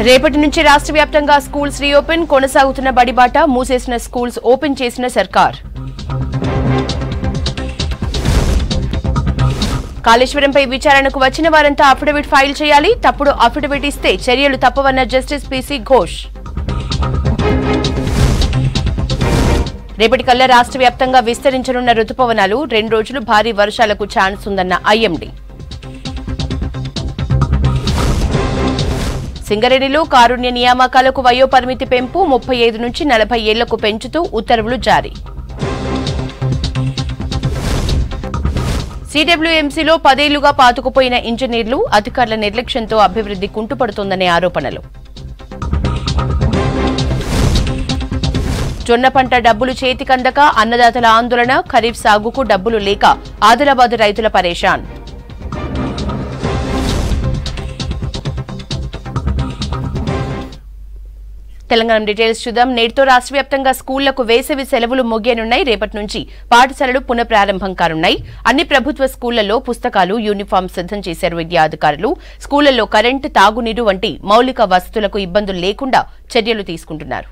రేపటి నుంచి రాష్ట్ర వ్యాప్తంగా స్కూల్స్ రీఓపెన్ కొనసాగుతున్న బడిబాట మూసేసిన స్కూల్స్ ఓపెన్ చేసిన సర్కార్. కాళేశ్వరంపై విచారణకు వచ్చిన వారంతా అఫిడవిట్ ఫైల్ చేయాలి. తప్పుడు అఫిడవిట్ ఇస్తే చర్యలు తప్పవన్న జస్టిస్ పీసీ ఘోష్. రేపటికల్లా రాష్ట్ర వ్యాప్తంగా విస్తరించనున్న రుతుపవనాలు 2 రోజులు భారీ వర్షాలకు ఛాన్స్ ఉందన్న ఐఎండీ. సింగరేణిలో కారుణ్య నియామకాలకు వయోపరిమితి పెంపు 35 నుంచి 40 ఏళ్లకు పెంచుతూ ఉత్తర్వులు జారీ. సిడబ్ల్యూఎంసీలో 10 ఏళ్లుగా పాతుకుపోయిన ఇంజనీర్లు అధికారుల నిర్లక్ష్యంతో అభివృద్ధి కుంటుపడుతోందనే ఆరోపణలు. జొన్న పంట డబ్బులు చేతికందక అన్నదాతల ఆందోళన. ఖరీఫ్ సాగుకు డబ్బులు లేక ఆదిలాబాద్ రైతుల పరేషాన్. తెలంగాణ డీటెయిల్స్ చూద్దాం. నేటితో రాష్ట్ర వ్యాప్తంగా స్కూళ్లకు వేసవి సెలవులు ముగియనున్నాయి. రేపటి నుంచి పాఠశాలలు పునఃప్రారంభం కానున్నాయి. అన్ని ప్రభుత్వ స్కూళ్లలో పుస్తకాలు, యూనిఫామ్ సిద్దం చేశారు విద్యాధికారులు. స్కూళ్లలో కరెంటు, తాగునీరు వంటి మౌలిక వసతులకు ఇబ్బందులు లేకుండా చర్యలు తీసుకుంటున్నారు.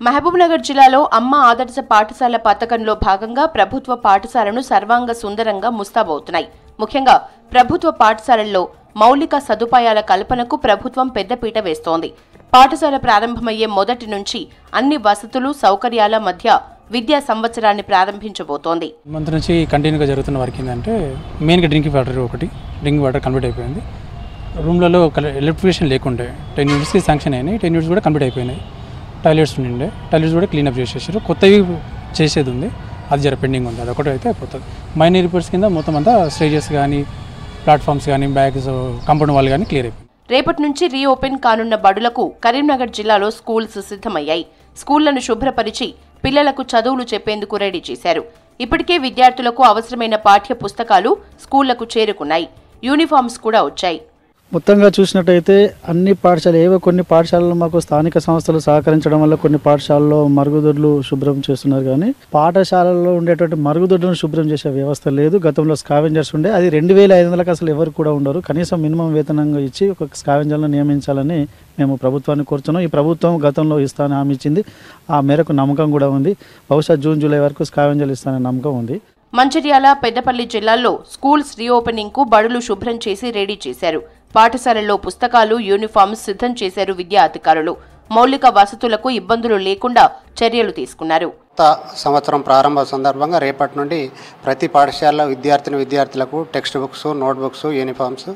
మహబూబ్నగర్ జిల్లాలో అమ్మ ఆదర్శ పాఠశాల పథకంలో భాగంగా ప్రభుత్వ పాఠశాలను సర్వాంగ సుందరంగా ముస్తాబవుతున్నాయి. ముఖ్యంగా ప్రభుత్వ పాఠశాలల్లో మౌలిక సదుపాయాల కల్పనకు ప్రభుత్వం పెద్దపీట వేస్తోంది. పాఠశాల ప్రారంభమయ్యే మొదటి నుంచి అన్ని వసతులు, సౌకర్యాల మధ్య విద్యా సంవత్సరాన్ని ప్రారంభించబోతోంది. మంత్ నుంచి కంటిన్యూగా జరుగుతున్న వర్క్ ఏంటంటే మెయిన్గా డ్రింకింగ్ వాటర్ కంప్లీట్ అయిపోయింది. రూమ్లలో ఎలక్ట్రిఫికేషన్ లేకుండే 10 యూనిట్స్కి శాంక్షన్ అయినాయి. 10 యూనిట్స్ కూడా కంప్లీట్ అయిపోయినాయి. టాయిలెట్స్ ఉండే టాయిలెట్స్ కూడా క్లీనప్ చేసేసారు. కొత్తవి చేసేది ఉంది, అది జర పెండింగ్ ఉంది. అదొకటి అయితే అయిపోతుంది. మైనర్ రిపేర్స్ కింద మొత్తం అంతా స్టేజెస్ కానీ, ప్లాట్ఫామ్స్ కానీ, బ్యాగ్స్, కాంపౌండ్ వాల్ కానీ క్లియర్ అయిపోయింది. రేపటి నుంచి రీఓపెన్ కానున్న బడులకు కరీంనగర్ జిల్లాలో స్కూల్స్ సిద్దమయ్యాయి. స్కూళ్లను శుభ్రపరిచి పిల్లలకు చదువులు చెప్పేందుకు రెడీ చేశారు. ఇప్పటికే విద్యార్థులకు అవసరమైన పాఠ్య పుస్తకాలు స్కూళ్లకు చేరుకున్నాయి. యూనిఫామ్స్ కూడా వచ్చాయి. మొత్తంగా చూసినట్టయితే అన్ని పాఠశాలలు ఏవో కొన్ని పాఠశాలలు మాకు స్థానిక సంస్థలు సహకరించడం వల్ల కొన్ని పాఠశాలలో మరుగుదొడ్లు శుభ్రం చేస్తున్నారు. కానీ పాఠశాలల్లో ఉండేటువంటి మరుగుదొడ్లను శుభ్రం చేసే వ్యవస్థ లేదు. గతంలో స్కావెంజర్స్ ఉండే, అది 2500లకు అసలు ఎవరు కూడా ఉండరు. కనీసం మినిమం వేతనంగా ఇచ్చి ఒక స్కావెంజర్లను నియమించాలని మేము ప్రభుత్వాన్ని కోరుతున్నాం. ఈ ప్రభుత్వం గతంలో ఇస్తానని హామీ ఇచ్చింది. ఆ మేరకు నమ్మకం కూడా ఉంది. బహుశా జూన్, జూలై వరకు స్కావెంజర్లు ఇస్తానని నమ్మకం ఉంది. మంచిర్యాల, పెద్దపల్లి జిల్లాల్లో స్కూల్స్ రీఓపెనింగ్ కు బడులు శుభ్రం చేసి రెడీ చేశారు. పాఠశాలల్లో పుస్తకాలు, యూనిఫామ్స్ సిద్దం చేశారు విద్యాధికారులు. మౌలిక వసతులకు ఇబ్బందులు లేకుండా చర్యలు తీసుకున్నారు. సంవత్సరం ప్రారంభ సందర్భంగా రేపటి నుండి ప్రతి పాఠశాల విద్యార్థులకు text books, note books, uniforms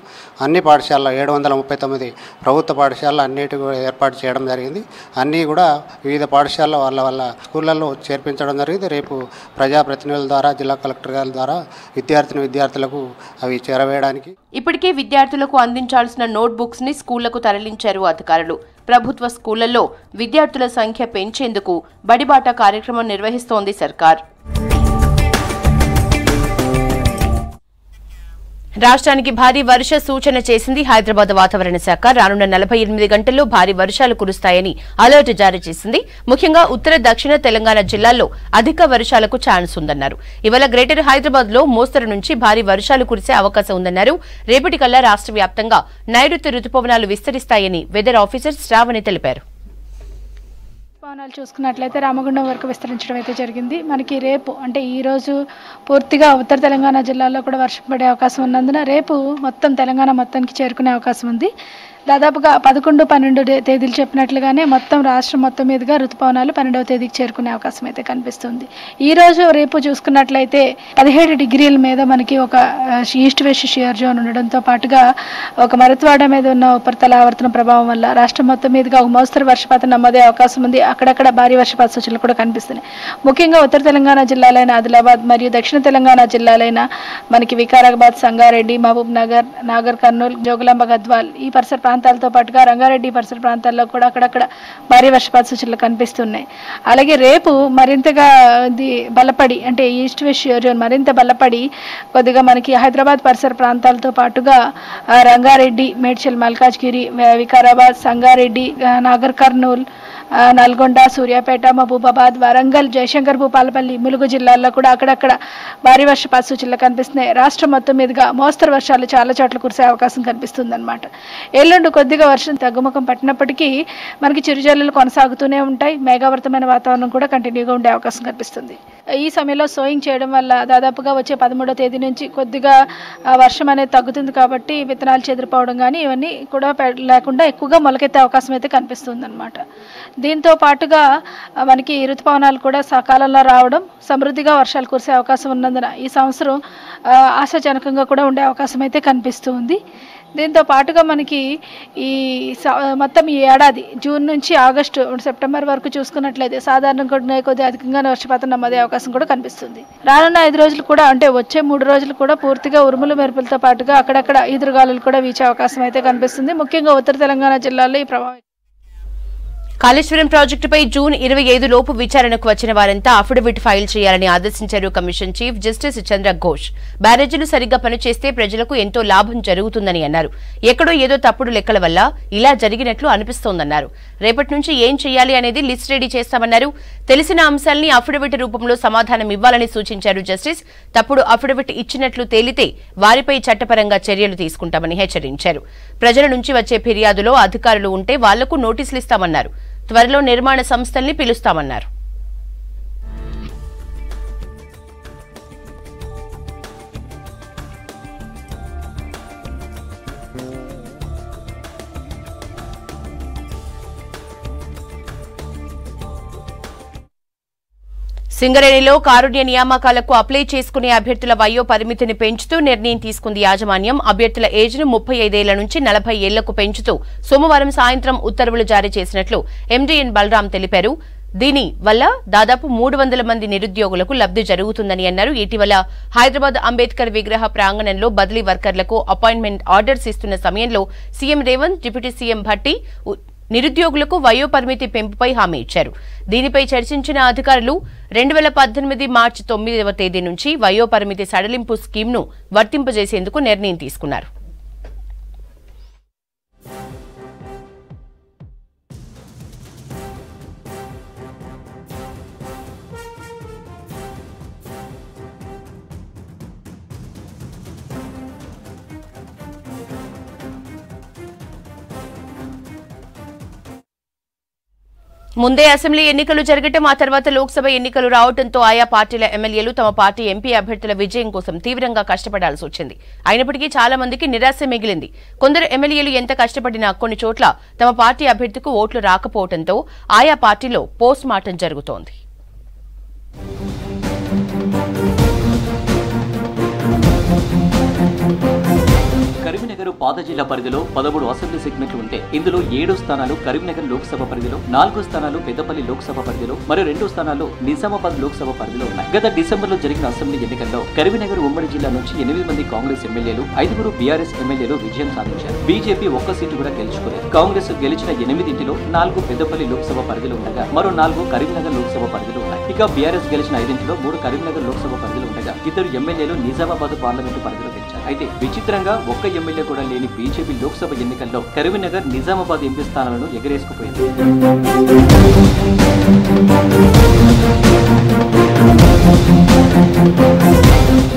అన్ని పాఠశాలలో 739 ప్రభుత్వ పాఠశాలలు అన్నిటి ఏర్పాటు చేయడం జరిగింది. అన్నీ కూడా వివిధ పాఠశాలలో వాళ్ళ స్కూళ్ళల్లో చేర్పించడం జరిగింది. రేపు ప్రజాప్రతినిధుల ద్వారా, జిల్లా కలెక్టర్ గారి ద్వారా విద్యార్థులకు అవి చేరవేయడానికి ఇప్పటికే విద్యార్థులకు అందించాల్సిన నోట్ బుక్స్ ని స్కూళ్లకు తరలించారు అధికారులు. ప్రభుత్వ స్కూళ్లలో విద్యార్థుల సంఖ్య పెంచేందుకు బడిబాట కార్యక్రమం నిర్వహిస్తోంది సర్కార్. రాష్ట్రానికి భారీ వర్ష సూచన చేసింది హైదరాబాద్ వాతావరణ శాఖ. రానున్న 48 గంటల్లో భారీ వర్షాలు కురుస్తాయని అలర్ట్ జారీ చేసింది. ముఖ్యంగా ఉత్తర, దక్షిణ తెలంగాణ జిల్లాల్లో అధిక వర్షాలకు ఛాన్స్ ఉందన్నారు. ఇవాళ గ్రేటర్ హైదరాబాద్ లో మోస్తరు నుంచి భారీ వర్షాలు కురిసే అవకాశం ఉందన్నారు. రేపటికల్లా రాష్ట్ర వ్యాప్తంగా నైరుతి రుతుపవనాలు విస్తరిస్తాయని వెదర్ ఆఫీసర్ శ్రావణి తెలిపారు. పవనాలు చూసుకున్నట్లయితే రామగుండం వరకు విస్తరించడం అయితే జరిగింది. మనకి రేపు అంటే ఈరోజు పూర్తిగా ఉత్తర తెలంగాణ జిల్లాలో కూడా వర్షం పడే అవకాశం ఉన్నందున రేపు మొత్తం తెలంగాణ మొత్తానికి చేరుకునే అవకాశం ఉంది. దాదాపుగా 11, 12 తేదీలు చెప్పినట్లుగానే మొత్తం రాష్ట్రం మొత్తం మీదుగా ఋతుపవనాలు 12వ తేదీకి చేరుకునే అవకాశం అయితే కనిపిస్తుంది. ఈ రోజు రేపు చూసుకున్నట్లయితే 17 డిగ్రీల మీద మనకి ఒక ఈస్ట్ వెస్ట్ షియర్ జోన్ ఉండడంతో పాటుగా ఒక మరుత్వాడ మీద ఉన్న ఉపరితల ఆవర్తన ప్రభావం వల్ల రాష్ట్రం మొత్తం మీదుగా ఒక మోస్తరు వర్షపాతం నమోదే అవకాశం ఉంది. అక్కడక్కడ భారీ వర్షపాత సూచనలు కూడా కనిపిస్తున్నాయి. ముఖ్యంగా ఉత్తర తెలంగాణ జిల్లాలైన ఆదిలాబాద్ మరియు దక్షిణ తెలంగాణ జిల్లాలైన మనకి వికారాబాద్, సంగారెడ్డి, మహబూబ్ నగర్, నాగర్ కర్నూల్, జోగులాంబ, గద్వాల్ ఈ పరిసర ప్రాంతాలతో పాటుగా రంగారెడ్డి పరిసర ప్రాంతాల్లో కూడా అక్కడక్కడ భారీ వర్షపాత సూచనలు కనిపిస్తున్నాయి. అలాగే రేపు మరింతగా బలపడి అంటే ఈస్ట్ వెస్ట్ జోన్ మరింత బలపడి కొద్దిగా మనకి హైదరాబాద్ పరిసర ప్రాంతాలతో పాటుగా రంగారెడ్డి, మేడ్చల్, మల్కాజ్గిరి, వికారాబాద్, సంగారెడ్డి, నాగర్ కర్నూల్, నల్గొండ, సూర్యాపేట, మహబూబాబాద్, వరంగల్, జయశంకర్, భూపాలపల్లి, ములుగు జిల్లాల్లో కూడా అక్కడక్కడ భారీ వర్షపాత సూచనలు కనిపిస్తున్నాయి. రాష్ట్రం మొత్తం మీదుగా మోస్తరు వర్షాలు చాలా చోట్ల కురిసే అవకాశం కనిపిస్తుందన్నమాట. ఎల్లుండి కొద్దిగా వర్షం తగ్గుముఖం పట్టినప్పటికీ మనకి చిరుజల్లులు కొనసాగుతూనే ఉంటాయి. మేఘావృతమైన వాతావరణం కూడా కంటిన్యూగా ఉండే అవకాశం కనిపిస్తుంది. ఈ సమయంలో సోయింగ్ చేయడం వల్ల దాదాపుగా వచ్చే 13వ తేదీ నుంచి కొద్దిగా వర్షం అనేది తగ్గుతుంది కాబట్టి విత్తనాలు చెదిరిపోవడం కానీ ఇవన్నీ కూడా లేకుండా ఎక్కువగా మొలకెత్తే అవకాశం అయితే కనిపిస్తుంది అనమాట. దీంతో పాటుగా మనకి ఋతుపవనాలు కూడా సకాలంలో రావడం, సమృద్ధిగా వర్షాలు కురిసే అవకాశం ఉన్నందున ఈ సంవత్సరం ఆశాజనకంగా కూడా ఉండే అవకాశం అయితే కనిపిస్తుంది. దీంతో పాటుగా మనకి ఈ మొత్తం ఈ ఏడాది జూన్ నుంచి ఆగస్టు, సెప్టెంబర్ వరకు చూసుకున్నట్లయితే సాధారణంగా కొద్దిగా అధికంగానే వర్షపాతం నమోదే అవకాశం కూడా కనిపిస్తుంది. రానున్న 5 రోజులు కూడా అంటే వచ్చే 3 రోజులు కూడా పూర్తిగా ఉరుములు మెరుపులతో పాటుగా అక్కడక్కడ ఈదురుగాలులు కూడా వీచే అవకాశం అయితే కనిపిస్తుంది. ముఖ్యంగా ఉత్తర తెలంగాణ జిల్లాల్లో ఈ ప్రభావం. కాళేశ్వరం ప్రాజెక్టుపై జూన్ 25 లోపు విచారణకు వచ్చిన వారంతా అఫిడవిట్ ఫైల్ చేయాలని ఆదేశించారు కమిషన్ చీఫ్ జస్టిస్ చంద్ర ఘోష్. బ్యారేజీలు సరిగ్గా పనిచేస్తే ప్రజలకు ఎంతో లాభం జరుగుతుందని అన్నారు. ఎక్కడో ఏదో తప్పుడు లెక్కల వల్ల ఇలా జరిగినట్లు అనిపిస్తోందన్నారు. రేపటి నుంచి ఏం చేయాలి అనేది లిస్ట్ రెడీ చేస్తామన్నారు. తెలిసిన అంశాల్ని అఫిడవిట్ రూపంలో సమాధానం ఇవ్వాలని సూచించారు జస్టిస్. తప్పుడు అఫిడవిట్ ఇచ్చినట్లు తేలితే వారిపై చట్టపరంగా చర్యలు తీసుకుంటామని హెచ్చరించారు. ప్రజల నుంచి వచ్చే ఫిర్యాదులో అధికారులు ఉంటే వాళ్లకు నోటీసులు ఇస్తామన్నారు. త్వరలో నిర్మాణ సంస్థల్ని పిలుస్తామన్నారు. సింగరేణిలో కారుణ్య నియామకాలకు అప్లై చేసుకునే అభ్యర్థుల వయో పరిమితిని పెంచుతూ నిర్ణయం తీసుకుంది యాజమాన్యం. అభ్యర్థుల ఏజ్ను 35 ఏళ్ల నుంచి 40 ఏళ్లకు పెంచుతూ సోమవారం సాయంత్రం ఉత్తర్వులు జారీ చేసినట్లు ఎండీఎన్ బలరాం తెలిపారు. దీని వల్ల దాదాపు 300 మంది నిరుద్యోగులకు లబ్ది జరుగుతుందని అన్నారు. ఇటీవల హైదరాబాద్ అంబేద్కర్ విగ్రహ ప్రాంగణంలో బదిలీ వర్కర్లకు అపాయింట్మెంట్ ఆర్డర్స్ ఇస్తున్న సమయంలో CM Revanth, deputy CM Bhatti నిరుద్యోగులకు వయో పరిమితి పెంపుపై హామీ ఇచ్చారు. దీనిపై చర్చించిన అధికారులు 2018 మార్చి 9వ తేదీ నుంచి వయో పరిమితి సడలింపు స్కీమ్ను వర్తింపజేసేందుకు నిర్ణయం తీసుకున్నారు. ముందే అసెంబ్లీ ఎన్నికలు జరగటం, ఆ తర్వాత లోక్సభ ఎన్నికలు రావడంతో ఆయా పార్టీల ఎమ్మెల్యేలు తమ పార్టీ ఎంపీ అభ్యర్థుల విజయం కోసం తీవ్రంగా కష్టపడాల్సి వచ్చింది. అయినప్పటికీ చాలా మందికి నిరాశ మిగిలింది. కొందరు ఎమ్మెల్యేలు ఎంత కష్టపడినా కొన్ని చోట్ల తమ పార్టీ అభ్యర్థికి ఓట్లు రాకపోవడంతో ఆయా పార్టీలో పోస్ట్ మార్టం జరుగుతోంది. కరీంనగర్ పాత జిల్లా పరిధిలో 13 అసెంబ్లీ సెగ్మెంట్లు ఉంటే ఇందులో 7 స్థానాలు కరీంనగర్ లోక్సభ పరిధిలో, 4 స్థానాలు పెద్దపల్లి లోక్సభ పరిధిలో, మరో 2 స్థానాలు నిజామాబాద్ లోక్సభ పరిధిలో ఉన్నాయి. గత డిసెంబర్లో జరిగిన అసెంబ్లీ ఎన్నికల్లో కరీంనగర్ ఉమ్మడి జిల్లా నుంచి 8 మంది కాంగ్రెస్ ఎమ్మెల్యేలు, 5 బీఆర్ఎస్ ఎమ్మెల్యేలు విజయం సాధించారు. బీజేపీ ఒక్క సీటు కూడా గెలుచుకోలేదు. కాంగ్రెస్ గెలిచిన 8 4 పెద్దపల్లి లోక్సభ పరిధిలో ఉండగా మరో 4 కరీంనగర్ లోక్సభ పరిధిలో ఉన్నాయి. ఇక బీఆర్ఎస్ గెలిచిన 5 3 కరీంనగర్ లోక్సభ పరిధిలో ఉండగా 2 ఎమ్మెల్యేలు నిజామాబాద్ పార్లమెంటు పరిధిలో గెలిచారు. అయితే విచిత్రంగా ఒక్క ఎమ్మెల్యే కూడా లేని బీజేపీ లోక్సభ ఎన్నికల్లో కరీంనగర్, నిజామాబాద్ ఎంపీ స్థానాలను ఎగరేసుకుపోయింది.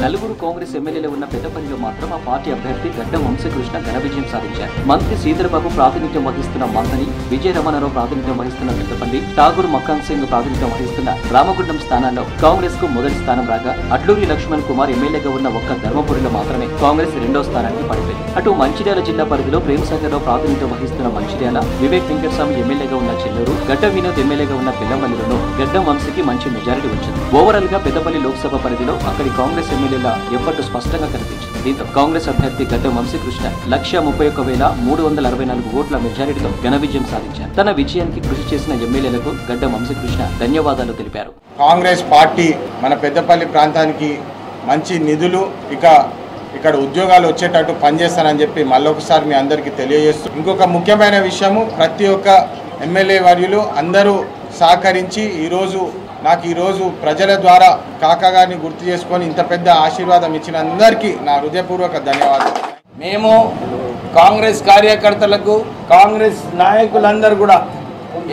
నలుగురు కాంగ్రెస్ ఎమ్మెల్యేలు ఉన్న పెద్దపల్లిలో మాత్రం ఆ పార్టీ అభ్యర్థి గడ్డం వంశకృష్ణ ఘన విజయం సాధించారు. మంత్రి శ్రీధర్బాబు ప్రాతినిధ్యం వహిస్తున్న మంత్రి విజయ రమణారావు ప్రాతినిధ్యం వహిస్తున్న పెద్దపల్లి, ఠాగూర్ మక్కాన్ సింగ్ ప్రాతినిధ్యం వహిస్తున్న రామగుండం స్థానాల్లో కాంగ్రెస్ కు మొదటి స్థానం రాగా అడ్లూరి లక్ష్మణ్ కుమార్ ఎమ్మెల్యేగా ఉన్న ఒక్క ధర్మపురిలో మాత్రమే కాంగ్రెస్ 2వ స్థానానికి పడిపోయింది. అటు మంచిర్యాల జిల్లా పరిధిలో ప్రేమసాగర్ లో ప్రాతినిధ్యం వహిస్తున్న మంచిర్యాల, వివేక్ వెంకటస్వామి ఎమ్మెల్యేగా ఉన్న చెల్లూరు, గడ్డం వినోద్ ఎమ్మెల్యేగా ఉన్న పిల్లంపల్లిలోనూ గడ్డం వంశీకి మంచి మెజారిటీ వచ్చింది. ఓవరాల్ గా పెద్దపల్లి లోక్సభ పరిధిలో అక్కడి కాంగ్రెస్ ఎమ్మెల్యేల ఎప్పటి స్పష్టంగా కనిపించింది. దీంతో కాంగ్రెస్ అభ్యర్థి గడ్డం వంశీకృష్ణ 131,464 ఓట్ల మెజారిటీతో ఘన విజయం సాధించారు. తన విజయానికి కృషి చేసిన ఎమ్మెల్యేలకు గడ్డం వంశీకృష్ణ ధన్యవాదాలు తెలిపారు. కాంగ్రెస్ పార్టీ మన పెద్దపల్లి ప్రాంతానికి మంచి నిధులు, ఇక్కడ ఉద్యోగాలు వచ్చేటట్టు పనిచేస్తానని చెప్పి మళ్ళొకసారి మీ అందరికీ తెలియజేస్తూ, ఇంకొక ముఖ్యమైన విషయము, ప్రతి ఒక్క ఎమ్మెల్యే వర్యులు అందరూ సహకరించి ఈరోజు ప్రజల ద్వారా కాకా గారిని గుర్తు చేసుకొని ఇంత పెద్ద ఆశీర్వాదం ఇచ్చిన అందరికీ నా హృదయపూర్వక ధన్యవాదాలు. మేము కాంగ్రెస్ కార్యకర్తలకు, కాంగ్రెస్ నాయకులందరూ కూడా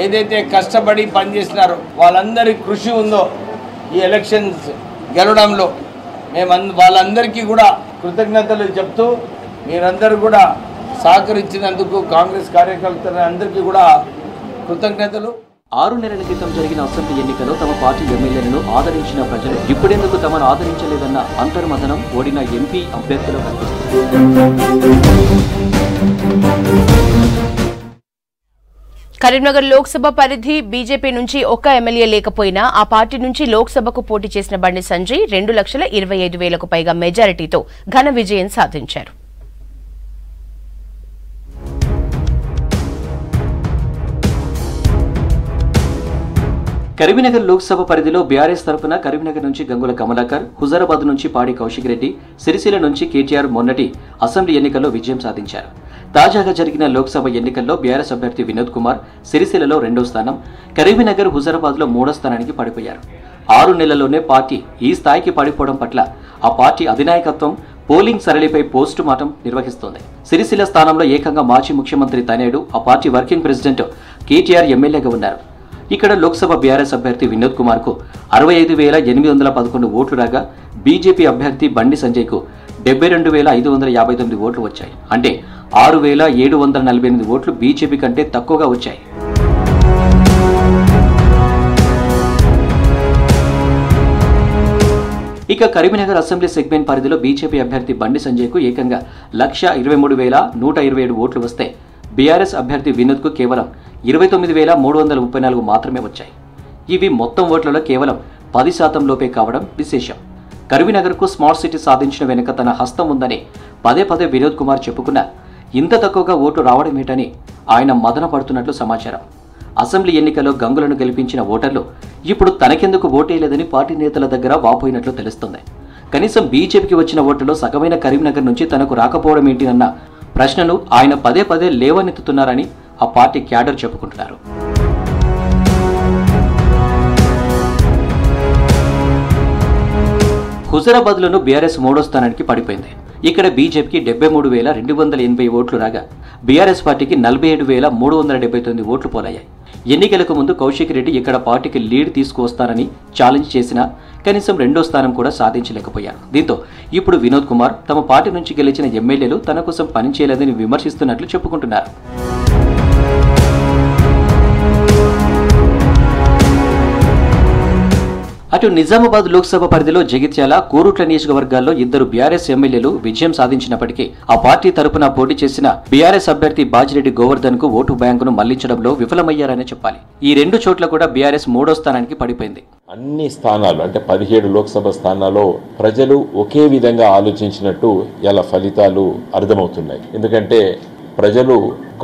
ఏదైతే కష్టపడి పనిచేసినారో వాళ్ళందరి కృషి ఉందో ఈ ఎలక్షన్స్ గెలవడంలో వాళ్ళందరికీ కూడా కృతజ్ఞతలు చెప్తూ మీరందరూ కూడా సహకరించినందుకు కాంగ్రెస్ కార్యకర్తలందరికీ కూడా కృతజ్ఞతలు. 6 నెలల క్రితం జరిగిన అసెంబ్లీ ఎన్నికల్లో తమ పార్టీ ఎమ్మెల్యేలను ఆదరించిన ప్రజలు ఇప్పుడెందుకు తమను ఆదరించలేదన్న అంతర్మథనం ఓడిన ఎంపీ అభ్యర్థులు కనిపిస్తుంది. కరీంనగర్ లోక్సభ పరిధి బీజేపీ నుంచి ఒక్క ఎమ్మెల్యే లేకపోయినా ఆ పార్టీ నుంచి లోక్సభకు పోటీ చేసిన బండి సంజయ్ 2,25,000కు పైగా మెజారిటీతో ఘన విజయం సాధించారు. కరీంనగర్ లోక్సభ పరిధిలో బీఆర్ఎస్ తరఫున కరీంనగర్ నుంచి గంగుల కమలాకర్, హుజారాబాద్ నుంచి పాడి కౌశిక్ రెడ్డి, సిరిసిల్ల నుంచి కేటీఆర్ మొన్నటి అసెంబ్లీ ఎన్నికల్లో విజయం సాధించారు. తాజాగా జరిగిన లోక్సభ ఎన్నికల్లో బీఆర్ఎస్ అభ్యర్థి వినోద్ కుమార్ సిరిసిల్లలో 2వ స్థానం, కరీంనగర్, హుజారాబాద్లో 3వ స్థానానికి పడిపోయారు. 6 నెలల్లోనే పార్టీ ఈ స్థాయికి పడిపోవడం pట్ల ఆ పార్టీ అధినాయకత్వం పోలింగ్ సరళిపై పోస్టు మార్టం నిర్వహిస్తోంది. సిరిసిల్ల స్థానంలో ఏకంగా మాజీ ముఖ్యమంత్రి తనేడు, ఆ పార్టీ వర్కింగ్ ప్రెసిడెంట్ కేటీఆర్ ఎమ్మెల్యేగా ఉన్నారు. ఇక్కడ లోక్సభ బీఆర్ఎస్ అభ్యర్థి వినోద్ కుమార్ కు 65,811 ఓట్లు రాగా బీజేపీ అభ్యర్థి బండి సంజయ్ కు 72,559 ఓట్లు వచ్చాయి. అంటే 6,748 ఓట్లు బీజేపీ కంటే తక్కువగా వచ్చాయి. ఇక కరీంనగర్ అసెంబ్లీ సెగ్మెంట్ పరిధిలో బీజేపీ అభ్యర్థి బండి సంజయ్ కు ఏకంగా 1,23,127 ఓట్లు వస్తే బీఆర్ఎస్ అభ్యర్థి వినోద్ కు కేవలం 29,334 మాత్రమే వచ్చాయి. ఇవి మొత్తం ఓట్లలో కేవలం 10% లోపే కావడం విశేషం. కరీంనగర్ కు స్మార్ట్ సిటీ సాధించిన వెనుక తన హస్తం ఉందని పదే పదే వినోద్ కుమార్ చెప్పుకున్నా ఇంత తక్కువగా ఓటు రావడమేటని ఆయన మదన పడుతున్నట్లు సమాచారం. అసెంబ్లీ ఎన్నికల్లో గంగులను గెలిపించిన ఓటర్లు ఇప్పుడు తనకెందుకు ఓటేయలేదని పార్టీ నేతల దగ్గర వాపోయినట్లు తెలుస్తుంది. కనీసం బీజేపీకి వచ్చిన ఓట్లలో సగమైన కరీంనగర్ నుంచి తనకు రాకపోవడం ఏంటినన్న ప్రశ్నను ఆయన పదే పదే లేవనెత్తుతున్నారని ఆ పార్టీ క్యాడర్ చెప్పుకుంటున్నారు. హుజారాబాద్లోనూ బీఆర్ఎస్ 3వ స్థానానికి పడిపోయింది. ఇక్కడ బీజేపీకి 73,280 ఓట్లు రాగా బీఆర్ఎస్ పార్టీకి 47,379 ఓట్లు పోలయ్యాయి. ఎన్నికలకు ముందు కౌశిక్ రెడ్డి ఇక్కడ పార్టీకి లీడ్ తీసుకువస్తారని ఛాలెంజ్ చేసినా కనీసం 2వ స్థానం కూడా సాధించలేకపోయారు. దీంతో ఇప్పుడు వినోద్ కుమార్ తమ పార్టీ నుంచి గెలిచిన ఎమ్మెల్యేలు తన కోసం పనిచేయలేదని విమర్శిస్తున్నట్లు చెప్పుకుంటున్నారు. అటు నిజామాబాద్ లోక్సభ పరిధిలో జగిత్యాల, కోరుట్ల నియోజకవర్గాల్లో 2 బీఆర్ఎస్ ఎమ్మెల్యేలు విజయం సాధించినప్పటికీ ఆ పార్టీ తరపున పోటీ చేసిన బీఆర్ఎస్ అభ్యర్థి బాజిరెడ్డి గోవర్ధన్ కు ఓటు బ్యాంకును మళ్లించడంలో విఫలమయ్యారనే చెప్పాలి. ఈ 2 చోట్ల కూడా బీఆర్ఎస్ 3వ స్థానానికి పడిపోయింది. అన్ని స్థానాలు అంటే 17 లోక్సభ స్థానాల్లో ప్రజలు ఒకే విధంగా ఆలోచించినట్టు ఇలా ఫలితాలు అర్థమవుతున్నాయి. ఎందుకంటే ప్రజలు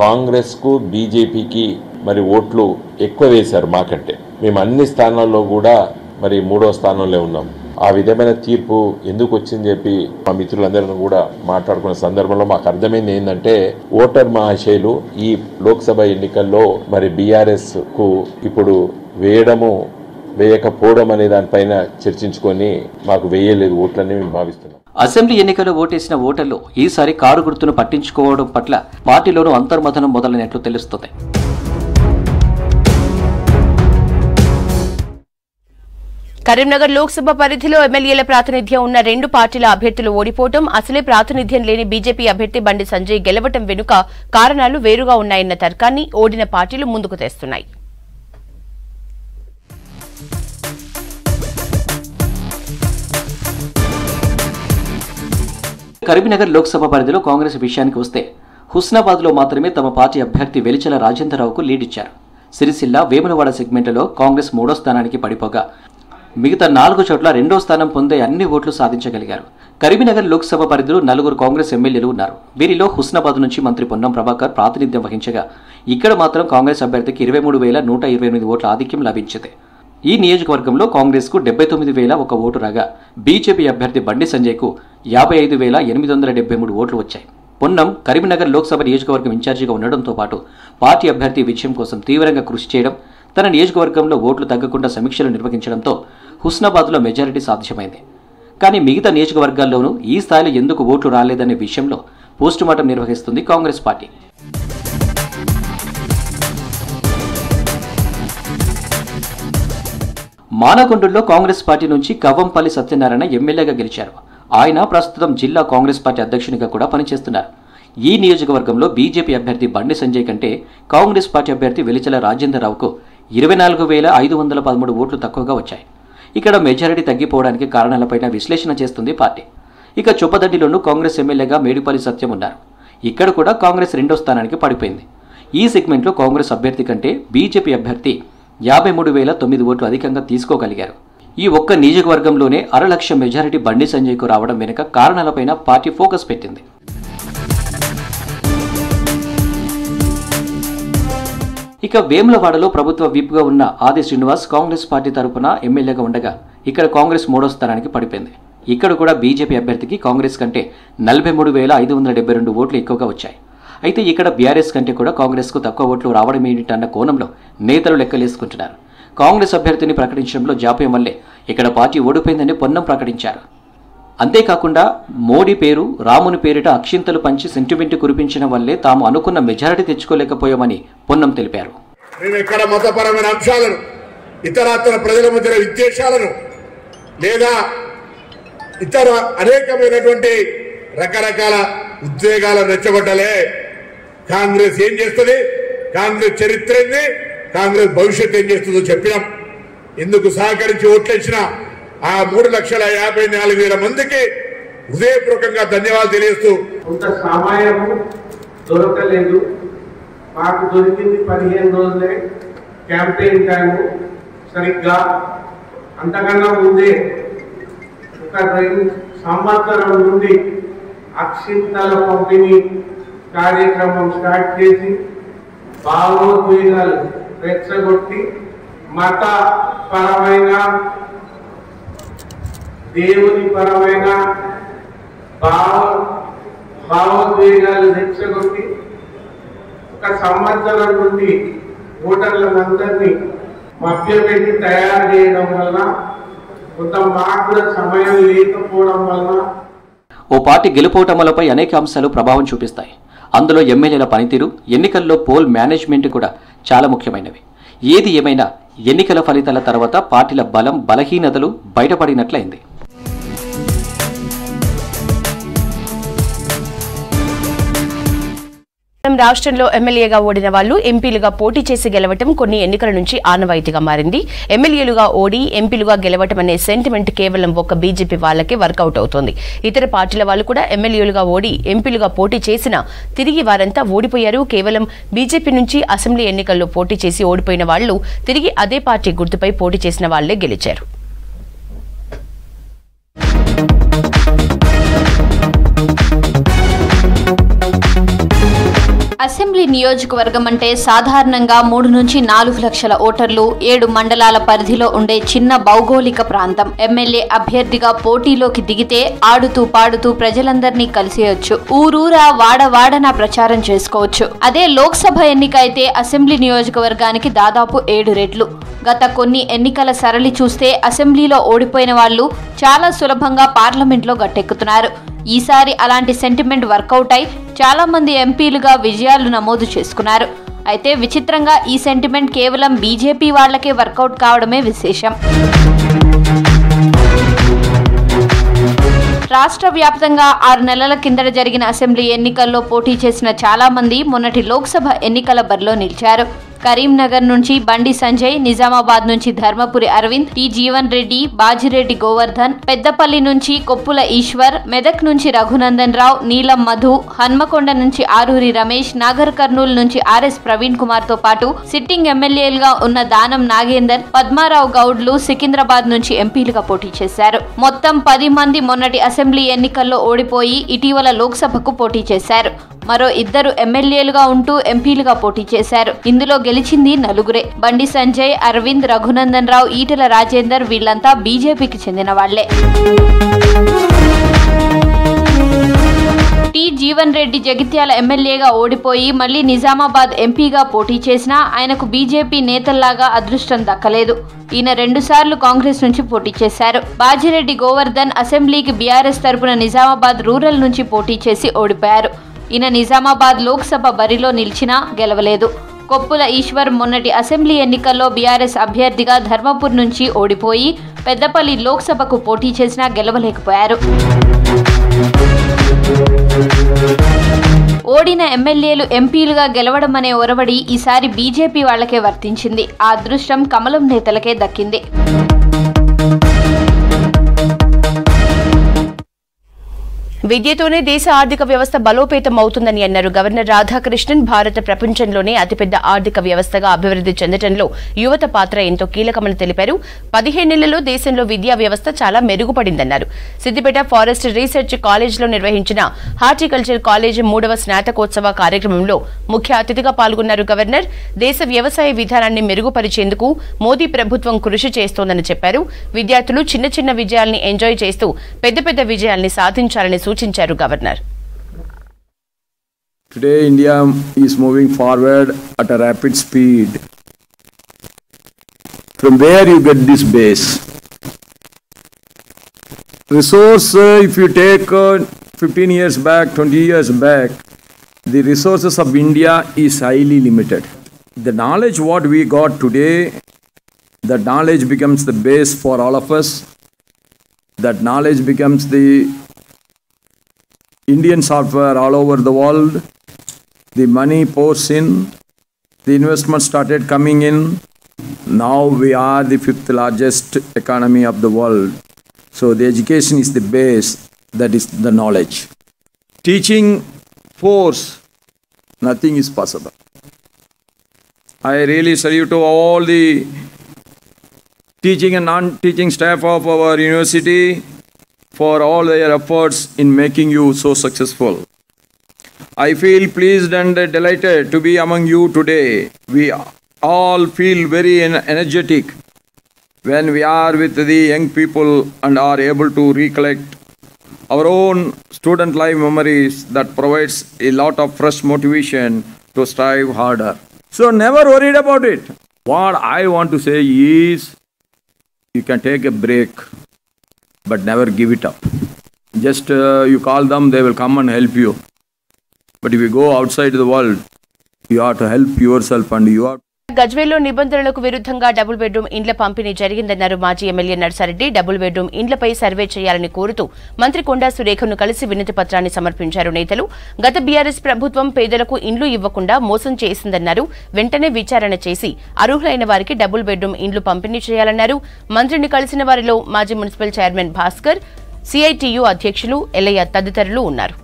కాంగ్రెస్ కు బీజేపీకి మరి ఓట్లు ఎక్కువ వేశారు మాకంటే. మేము అన్ని స్థానాల్లో కూడా మరి 3వ స్థానంలో ఉన్నాం. ఆ విధమైన తీర్పు ఎందుకు వచ్చింది చెప్పి మా మిత్రులందరినీ కూడా మాట్లాడుకున్న సందర్భంలో మాకు అర్థమైంది ఏంటంటే ఓటర్ మహాశయులు ఈ లోక్సభ ఎన్నికల్లో మరి బీఆర్ఎస్ కు ఇప్పుడు వేయడము వేయకపోవడం అనే దానిపైన చర్చించుకొని మాకు వేయలేదు ఓట్లని మేము భావిస్తున్నాం. అసెంబ్లీ ఎన్నికల్లో ఓటేసిన ఓటర్లు ఈసారి కారు గుర్తును పట్టించుకోవడం పట్ల పార్టీలోనూ అంతర్మథనం మొదలైనట్లు తెలుస్తుంది. కరీంనగర్ లోక్సభ పరిధిలో ఎమ్మెల్యేల ప్రాతినిధ్యం ఉన్న 2 పార్టీల అభ్యర్థులు ఓడిపోవడం, అసలే ప్రాతినిధ్యం లేని బీజేపీ అభ్యర్థి బండి సంజయ్ గెలవటం వెనుక కారణాలు వేరుగా ఉన్నాయన్న తర్కాన్ని ఓడిన పార్టీలు ముందుకు తెస్తున్నాయి. కరీంనగర్ లోక్సభ పరిధిలో కాంగ్రెస్ విషయానికి వస్తే హుస్నాబాద్లో మాత్రమే తమ పార్టీ అభ్యర్థి వెలిచెల రాజేంద్రరావుకు లీడ్ ఇచ్చారు. సిరిసిల్ల, వేములవాడ సెగ్మెంట్లో కాంగ్రెస్ 3వ స్థానానికి పడిపోగా మిగతా 4 చోట్ల 2వ స్థానం పొందే అన్ని ఓట్లు సాధించగలిగారు. కరీంనగర్ లోక్సభ పరిధిలో 4 కాంగ్రెస్ ఎమ్మెల్యేలు ఉన్నారు. వీరిలో హుస్నాబాద్ నుంచి మంత్రి పొన్నం ప్రభాకర్ ప్రాతినిధ్యం వహించగా ఇక్కడ మాత్రం కాంగ్రెస్ అభ్యర్థికి 23,128 ఓట్ల ఆధిక్యం లభించింది. ఈ నియోజకవర్గంలో కాంగ్రెస్ కు 79,001 ఓటు రాగా బీజేపీ అభ్యర్థి బండి సంజయ్ కు 55,873 ఓట్లు వచ్చాయి. పొన్నం కరీంనగర్ లోక్సభ నియోజకవర్గం ఇన్ఛార్జిగా ఉండడంతో పాటు పార్టీ అభ్యర్థి విజయం కోసం తీవ్రంగా కృషి చేయడం, తన నియోజకవర్గంలో ఓట్లు తగ్గకుండా సమీక్షలు నిర్వహించడంతో హుస్నాబాద్లో మెజారిటీ సాధ్యమైంది. కానీ మిగతా నియోజకవర్గాల్లోనూ ఈ స్థాయిలో ఎందుకు ఓట్లు రాలేదనే విషయంలో పోస్టుమార్టం నిర్వహిస్తుంది కాంగ్రెస్ పార్టీ. మానకొండూరులో కాంగ్రెస్ పార్టీ నుంచి కవ్వంపల్లి సత్యనారాయణ ఎమ్మెల్యేగా గెలిచారు. ఆయన ప్రస్తుతం జిల్లా కాంగ్రెస్ పార్టీ అధ్యక్షునిగా కూడా పనిచేస్తున్నారు. ఈ నియోజకవర్గంలో బీజేపీ అభ్యర్థి బండి సంజయ్ కంటే కాంగ్రెస్ పార్టీ అభ్యర్థి వెలిచెల రాజేంద్రరావుకు 24,513 ఓట్లు తక్కువగా వచ్చాయి. ఇక్కడ మెజారిటీ తగ్గిపోవడానికి కారణాలపైన విశ్లేషణ చేస్తుంది పార్టీ. ఇక చొప్పదండిలోనూ కాంగ్రెస్ ఎమ్మెల్యేగా మేడిపల్లి సత్యం ఉన్నారు. ఇక్కడ కూడా కాంగ్రెస్ 2వ స్థానానికి పడిపోయింది. ఈ సెగ్మెంట్లో కాంగ్రెస్ అభ్యర్థి కంటే బీజేపీ అభ్యర్థి 53,009 ఓట్లు అధికంగా తీసుకోగలిగారు. ఈ ఒక్క నియోజకవర్గంలోనే 1,00,000 మెజారిటీ బండి సంజయ్కు రావడం వెనుక కారణాలపైన పార్టీ ఫోకస్ పెట్టింది. ఇక వేములవాడలో ప్రభుత్వ విప్గా ఉన్న ఆది శ్రీనివాస్ కాంగ్రెస్ పార్టీ తరపున ఎమ్మెల్యేగా ఉండగా ఇక్కడ కాంగ్రెస్ 3వ స్థానానికి పడిపోయింది. ఇక్కడ కూడా బీజేపీ అభ్యర్థికి కాంగ్రెస్ కంటే 43,572 ఓట్లు ఎక్కువగా వచ్చాయి. అయితే ఇక్కడ బీఆర్ఎస్ కంటే కూడా కాంగ్రెస్కు తక్కువ ఓట్లు రావడం ఏమిటన్న కోణంలో నేతలు లెక్కలేసుకుంటున్నారు. కాంగ్రెస్ అభ్యర్థిని ప్రకటించడంలో జాప్యం వల్లే ఇక్కడ పార్టీ ఓడిపోయిందని పొన్నం ప్రకటించారు. అంతేకాకుండా మోడీ పేరు రాముని పేరిట అక్షింతలు పంచి సెంటిమెంట్ కురిపించడం వల్లే తాము అనుకున్న మెజారిటీ తెచ్చుకోలేకపోయామని పొన్నం తెలిపారు. మేము ఇక్కడ మతపరమైన అంశాలను, ఇతరత్ర ప్రజల మధ్య విద్వేషాలను లేదా ఇతర అనేకమైనటువంటి రకరకాల ఉద్వేగాలను రెచ్చగొట్టలే. కాంగ్రెస్ ఏం చేస్తుంది, కాంగ్రెస్ చరిత్ర ఏంది, కాంగ్రెస్ భవిష్యత్తు ఏం చేస్తుందో చెప్పినాం. ఇందుకు సహకరించి ఓట్లేసిన ఆ 3,54,000 మందికి హృదయపూర్వకంగా ధన్యవాదాలు తెలియజేస్తూ, కొంత సమయము దొరకలేదు, మాకు దొరికింది 15 రోజులే క్యాంపెయిన్ టైము. సరిగ్గా అంతకన్నా ముందే ఒక 2 సంవత్సరం నుండి అక్షింతల పంపిణీ కార్యక్రమం స్టార్ట్ చేసి భావోద్వేగాలు రెచ్చగొట్టి మత పరమైన దేవుని పరమైన భావోద్వేగాలు రెచ్చగొట్టి ఒక సంవత్సరం నుండి ఓటర్లందరినీ మభ్యపెట్టి తయారు చేయడం వల్ల కొంత మాకు సమయం లేకపోవడం వల్ల ఓ పార్టీ గెలుపోటములపై అనేక అంశాలు ప్రభావం చూపిస్తాయి. అందులో ఎమ్మెల్యేల పనితీరు, ఎన్నికల్లో పోల్ మేనేజ్మెంట్ కూడా చాలా ముఖ్యమైనవి. ఏది ఏమైనా ఎన్నికల ఫలితాల తర్వాత పార్టీల బలం, బలహీనతలు బయటపడినట్లయింది. రాష్ట్రంలో ఎమ్మెల్యేగా ఓడిన వాళ్లు ఎంపీలుగా పోటీ చేసి గెలవటం కొన్ని ఎన్నికల నుంచి ఆనవాయితీగా మారింది. ఎమ్మెల్యేలుగా ఓడి ఎంపీలుగా గెలవటం అనే సెంటిమెంట్ కేవలం ఒక్క బీజేపీ వాళ్ళకే వర్కౌట్ అవుతోంది. ఇతర పార్టీల వాళ్ళు కూడా ఎమ్మెల్యేలుగా ఓడి ఎంపీలుగా పోటీ చేసినా తిరిగి వారంతా ఓడిపోయారు. కేవలం బీజేపీ నుంచి అసెంబ్లీ ఎన్నికల్లో పోటీ చేసి ఓడిపోయిన వాళ్లు తిరిగి అదే పార్టీ గుర్తుపై పోటీ చేసిన వాళ్లే గెలిచారు. అసెంబ్లీ నియోజకవర్గం అంటే సాధారణంగా 3 నుంచి 4 లక్షల ఓటర్లు, 7 మండలాల పరిధిలో ఉండే చిన్న భౌగోళిక ప్రాంతం. ఎమ్మెల్యే అభ్యర్థిగా పోటీలోకి దిగితే ఆడుతూ పాడుతూ ప్రజలందరినీ కలిసేయొచ్చు, ఊరూరా వాడవాడన ప్రచారం చేసుకోవచ్చు. అదే లోక్సభ ఎన్నిక అయితే అసెంబ్లీ నియోజకవర్గానికి దాదాపు 7 రెట్లు. గత కొన్ని ఎన్నికల సరళి చూస్తే అసెంబ్లీలో ఓడిపోయిన వాళ్లు చాలా సులభంగా పార్లమెంట్లో గట్టెక్కుతున్నారు. ఈసారి అలాంటి సెంటిమెంట్ వర్కౌట్ అయి చాలా మంది ఎంపీలుగా విజయాలు నమోదు చేసుకున్నారు. అయితే విచిత్రంగా ఈ సెంటిమెంట్ కేవలం బీజేపీ వాళ్లకే వర్కౌట్ కావడమే విశేషం. రాష్ట్ర వ్యాప్తంగా 6 నెలల కిందట జరిగిన అసెంబ్లీ ఎన్నికల్లో పోటీ చేసిన చాలా మంది మొన్నటి లోక్సభ ఎన్నికల బరిలో నిలిచారు. కరీంనగర్ నుంచి బండి సంజయ్, నిజామాబాద్ నుంచి ధర్మపురి అరవింద్, టి జీవన్ రెడ్డి, బాజిరెడ్డి గోవర్ధన్, పెద్దపల్లి నుంచి కొప్పుల ఈశ్వర్, మెదక్ నుంచి రఘునందన్ రావు, నీలం మధు, హన్మకొండ నుంచి ఆరూరి రమేష్, నాగర్ కర్నూలు నుంచి ఆర్ఎస్ ప్రవీణ్ కుమార్ తో పాటు సిట్టింగ్ ఎమ్మెల్యేలుగా ఉన్న దానం నాగేందర్, పద్మారావు గౌడ్లు సికింద్రాబాద్ నుంచి ఎంపీలుగా పోటీ చేశారు. మొత్తం 10 మంది మొన్నటి అసెంబ్లీ ఎన్నికల్లో ఓడిపోయి ఇటీవల లోక్సభకు పోటీ చేశారు. మరో 2 ఎమ్మెల్యేలుగా ఉంటూ ఎంపీలుగా పోటీ చేశారు. ఇందులో గెలిచింది 4. బండి సంజయ్, అరవింద్, రఘునందన్ రావు, ఈటెల రాజేందర్ వీళ్లంతా బీజేపీకి చెందిన వాళ్లే. టి జీవన్ రెడ్డి జగిత్యాల ఎమ్మెల్యేగా ఓడిపోయి మళ్లీ నిజామాబాద్ ఎంపీగా పోటీ చేసినా ఆయనకు బీజేపీ నేతల్లాగా అదృష్టం దక్కలేదు. ఈయన 2 సార్లు కాంగ్రెస్ నుంచి పోటీ చేశారు. బాజిరెడ్డి గోవర్ధన్ అసెంబ్లీకి బీఆర్ఎస్ తరపున నిజామాబాద్ రూరల్ నుంచి పోటీ చేసి ఓడిపోయారు. ఈయన నిజామాబాద్ లోక్సభ బరిలో నిలిచినా గెలవలేదు. కొప్పుల ఈశ్వర్ మొన్నటి అసెంబ్లీ ఎన్నికల్లో బీఆర్ఎస్ అభ్యర్థిగా ధర్మపూర్ నుంచి ఓడిపోయి పెద్దపల్లి లోక్సభకు పోటీ చేసినా గెలవలేకపోయారు. ఓడిన ఎమ్మెల్యేలు ఎంపీలుగా గెలవడం అనే ఒరవడి ఈసారి బీజేపీ వాళ్లకే వర్తించింది. ఆ అదృష్టం కమలం నేతలకే దక్కింది. విద్యతోనే దేశ ఆర్థిక వ్యవస్థ బలోపేతం అవుతుందని అన్నారు గవర్నర్ రాధాకృష్ణన్. భారత ప్రపంచంలోనే అతిపెద్ద ఆర్థిక వ్యవస్థగా అభివృద్ధి చెందడంలో యువత పాత్ర ఎంతో కీలకమని తెలిపారు. 15 నెలల్లో దేశంలో విద్యా వ్యవస్థ చాలా మెరుగుపడిందన్నారు. సిద్దిపేట ఫారెస్ట్ రీసెర్చ్ కాలేజ్లో నిర్వహించిన హార్టికల్చర్ కాలేజ్ 3వ స్నాతకోత్సవ కార్యక్రమంలో ముఖ్య అతిథిగా పాల్గొన్నారు గవర్నర్. దేశ వ్యవసాయ విధానాన్ని మెరుగుపరిచేందుకు మోదీ ప్రభుత్వం కృషి చేస్తోందని చెప్పారు. విద్యార్థులు చిన్న చిన్న విజయాల్ని ఎంజాయ్ చేస్తూ పెద్ద పెద్ద విజయాల్ని సాధించాలని సూచించారు governor. Today India is moving forward at a rapid speed. From where you get this base? Resource, if you take 15 years back, 20 years back, the resources of India is highly limited. The knowledge what we got today, that knowledge becomes the base for all of us. That knowledge becomes the Indian software all over the world. The money pours in, the investment started coming in. Now we are the 5th largest economy of the world. So the education is the base, that is the knowledge. Teaching force, nothing is possible. I really salute to all the teaching and non-teaching staff of our university for all their efforts in making you so successful. I feel pleased and delighted to be among you today. We all feel very energetic when we are with the young people and are able to recollect our own student life memories. That provides a lot of fresh motivation to strive harder. So never worried about it. What I want to say is, you can take a break, but never give it up. Just you call them, they will come and help you. But if you go outside the world, you have to help yourself and you have. గజ్వేల్లో నిబంధనలకు విరుద్ధంగా double bedroom ఇండ్ల పంపిణీ జరిగిందన్నారు మాజీ MLA Narsareddy. Double bedroom ఇండ్లపై survey చేయాలని కోరుతూ మంత్రి కొండా సురేఖను కలిసి వినతి పత్రాన్ని సమర్పించారు నేతలు. గత బీఆర్ఎస్ ప్రభుత్వం పేదలకు ఇండ్లు ఇవ్వకుండా మోసం చేసిందన్నారు. వెంటనే విచారణ చేసి అర్హులైన వారికి డబుల్ బెడ్రూమ్ ఇండ్లు పంపిణీ చేయాలన్నారు. మంత్రిని కలిసిన వారిలో మాజీ మున్సిపల్ చైర్మన్ భాస్కర్, సిఐటియు అధ్యక్షులు ఎల్లయ్య తదితరులు ఉన్నారు.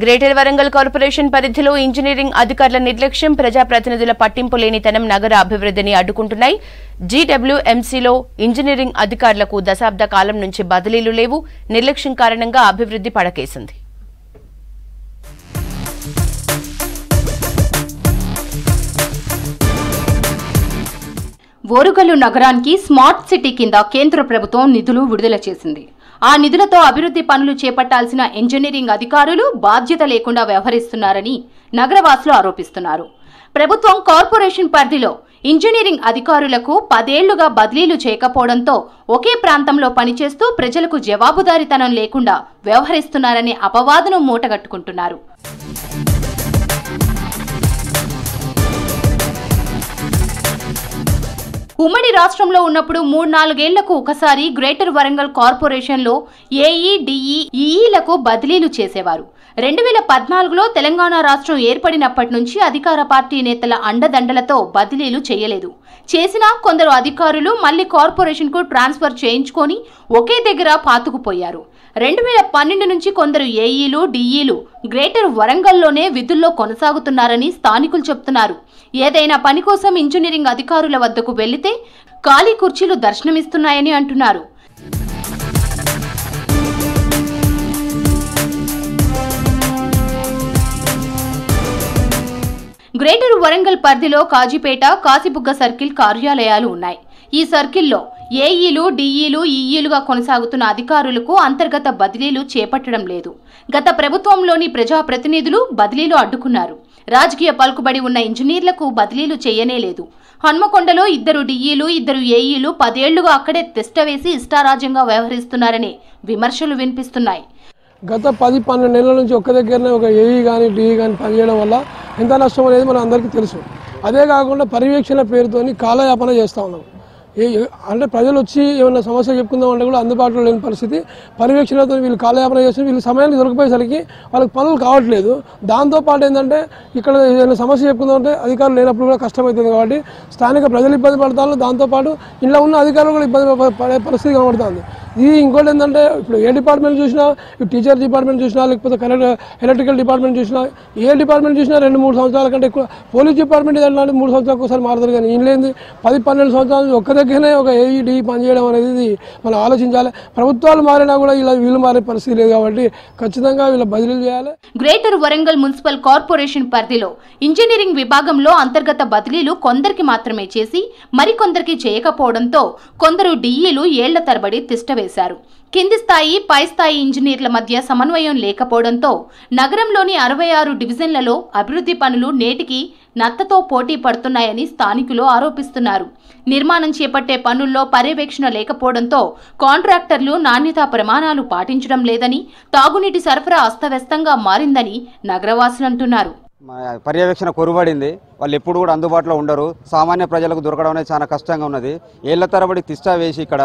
గ్రేటర్ వరంగల్ కార్పొరేషన్ పరిధిలో ఇంజనీరింగ్ అధికారుల నిర్లక్ష్యం, ప్రజాప్రతినిధుల పట్టింపు లేనితనం నగర అభివృద్ధిని అడ్డుకుంటున్నాయి. జీడబ్ల్యూఎంసీలో ఇంజనీరింగ్ అధికారులకు దశాబ్ద కాలం నుంచి బదిలీలు లేవు. నిర్లక్ష్యం కారణంగా అభివృద్ధి పడకేసింది. ఓరుగల్లు నగరానికి స్మార్ట్ సిటీ కింద కేంద్ర ప్రభుత్వం నిధులు విడుదల చేసింది. ఆ నిధులతో అభివృద్ధి పనులు చేపట్టాల్సిన ఇంజనీరింగ్ అధికారులు బాధ్యత లేకుండా వ్యవహరిస్తున్నారని నగరవాసులు ఆరోపిస్తున్నారు. ప్రభుత్వం కార్పొరేషన్ పరిధిలో ఇంజనీరింగ్ అధికారులకు 10 ఏళ్లుగా బదిలీలు చేయకపోవడంతో ఒకే ప్రాంతంలో పనిచేస్తూ ప్రజలకు జవాబుదారీతనం లేకుండా వ్యవహరిస్తున్నారనే అపవాదును మూటగట్టుకుంటున్నారు. ఉమ్మడి రాష్ట్రంలో ఉన్నప్పుడు 3-4 ఏళ్లకు ఒకసారి గ్రేటర్ వరంగల్ కార్పొరేషన్లో ఏఈ, డిఈ, ఈఈలకు బదిలీలు చేసేవారు. 2014లో తెలంగాణ రాష్ట్రం ఏర్పడినప్పటి నుంచి అధికార పార్టీ నేతల అండదండలతో బదిలీలు చేయలేదు. చేసినా కొందరు అధికారులు మళ్లీ కార్పొరేషన్కు ట్రాన్స్ఫర్ చేయించుకొని ఒకే దగ్గర పాతుకుపోయారు. 2012 నుంచి కొందరు ఏఈలు, డిఈలు గ్రేటర్ వరంగల్లోనే విధుల్లో కొనసాగుతున్నారని స్థానికులు చెబుతున్నారు. ఏదైనా పని కోసం ఇంజనీరింగ్ అధికారుల వద్దకు వెళ్లితే ఖాళీ కుర్చీలు దర్శనమిస్తున్నాయని అంటున్నారు. గ్రేటర్ వరంగల్ పరిధిలో కాజీపేట, కాశీబుగ్గ సర్కిల్ కార్యాలయాలు ఉన్నాయి. ఈ సర్కిల్లో ఏఈలు, డిఈలు, ఈఈలుగా కొనసాగుతున్న అధికారులకు అంతర్గత బదిలీలు చేపట్టడం లేదు. గత ప్రభుత్వంలోని ప్రజాప్రతినిధులు బదిలీలు అడ్డుకున్నారు. రాజకీయ పలుకుబడి ఉన్న ఇంజనీర్లకు బదిలీలు చేయనేలేదు. హన్మకొండలో 2 డిఈలు 2 ఏఈలు 10 ఏళ్లుగా అక్కడే తిష్ట వేసి ఇష్టారాజ్యంగా వ్యవహరిస్తున్నారనే విమర్శలు వినిపిస్తున్నాయి. గత 10-12 నెలల నుంచి ఒక్క దగ్గరనే ఒక ఏఈ కానీ డిఈ కానీ పనిచేయడం వల్ల ఎంత నష్టం అనేది మన అందరికీ తెలుసు. అదే కాకుండా పర్యవేక్షణ పేరుతోని కాలయాపన చేస్తూ ఉన్నాం. అంటే ప్రజలు వచ్చి ఏమైనా సమస్య చెప్పుకుందాం అంటే కూడా అందుబాటులో లేని పరిస్థితి. పర్యవేక్షణతో వీళ్ళు కాలయాపన చేస్తే వీళ్ళు సమయానికి దొరికిపోయేసరికి వాళ్ళకి పనులు కావట్లేదు. దాంతోపాటు ఏంటంటే ఇక్కడ ఏదైనా సమస్య చెప్పుకుందాం అంటే అధికారులు లేనప్పుడు కూడా కష్టమవుతుంది. కాబట్టి స్థానిక ప్రజలు ఇబ్బంది పడతారు, దాంతోపాటు ఇంట్లో ఉన్న అధికారులు కూడా ఇబ్బంది పడే పరిస్థితి కనబడుతుంది. ఇది ఇంకోటి ఏంటంటే ఇప్పుడు ఏ డిపార్ట్మెంట్ చూసినా, టీచర్ డిపార్ట్మెంట్ చూసినా, లేకపోతే ఎలక్ట్రికల్ డిపార్ట్మెంట్ చూసినా, ఏ డిపార్ట్మెంట్ చూసినా 2-3 సంవత్సరాల కంటే ఎక్కువ. పోలీస్ డిపార్ట్మెంట్ ఏంటంటే 3 సంవత్సరాలకు ఒకసారి మారుతారు. కానీ ఏం లేదు 10-12 సంవత్సరాల నుంచి ఒక్క దగ్గరనే ఒక ఏఈడి పనిచేయడం అనేది మనం ఆలోచించాలి. ప్రభుత్వాలు మారినా కూడా ఇలా వీళ్ళు మారే పరిస్థితి లేదు. కాబట్టి ఖచ్చితంగా వీళ్ళ బదిలీలు చేయాలి. గ్రేటర్ వరంగల్ మున్సిపల్ కార్పొరేషన్ పరిధిలో ఇంజనీరింగ్ విభాగంలో అంతర్గత బదిలీలు కొందరికి మాత్రమే చేసి మరికొందరికి చేయకపోవడంతో కొందరు డిఈలు ఏళ్ల తరబడి తిష్టవేశారు. కింది స్థాయి పై స్థాయి ఇంజనీర్ల మధ్య సమన్వయం లేకపోవడంతో నగరంలోని 66 డివిజన్లలో అభివృద్ధి పనులు నేటికి నత్తతో పోటీ పడుతున్నాయని స్థానికులు ఆరోపిస్తున్నారు. నిర్మాణం చేపట్టే పనుల్లో పర్యవేక్షణ లేకపోవడంతో కాంట్రాక్టర్లు నాణ్యతా ప్రమాణాలు పాటించడం లేదని, తాగునీటి సరఫరా అస్తవ్యస్తంగా మారిందని నగరవాసులంటున్నారు. పర్యవేక్షణ కొరుబడింది. వాళ్ళు ఎప్పుడు కూడా అందుబాటులో ఉండరు. సామాన్య ప్రజలకు దొరకడం అనేది చాలా కష్టంగా ఉన్నది. ఏళ్ల తరబడి తిష్టా వేసి ఇక్కడ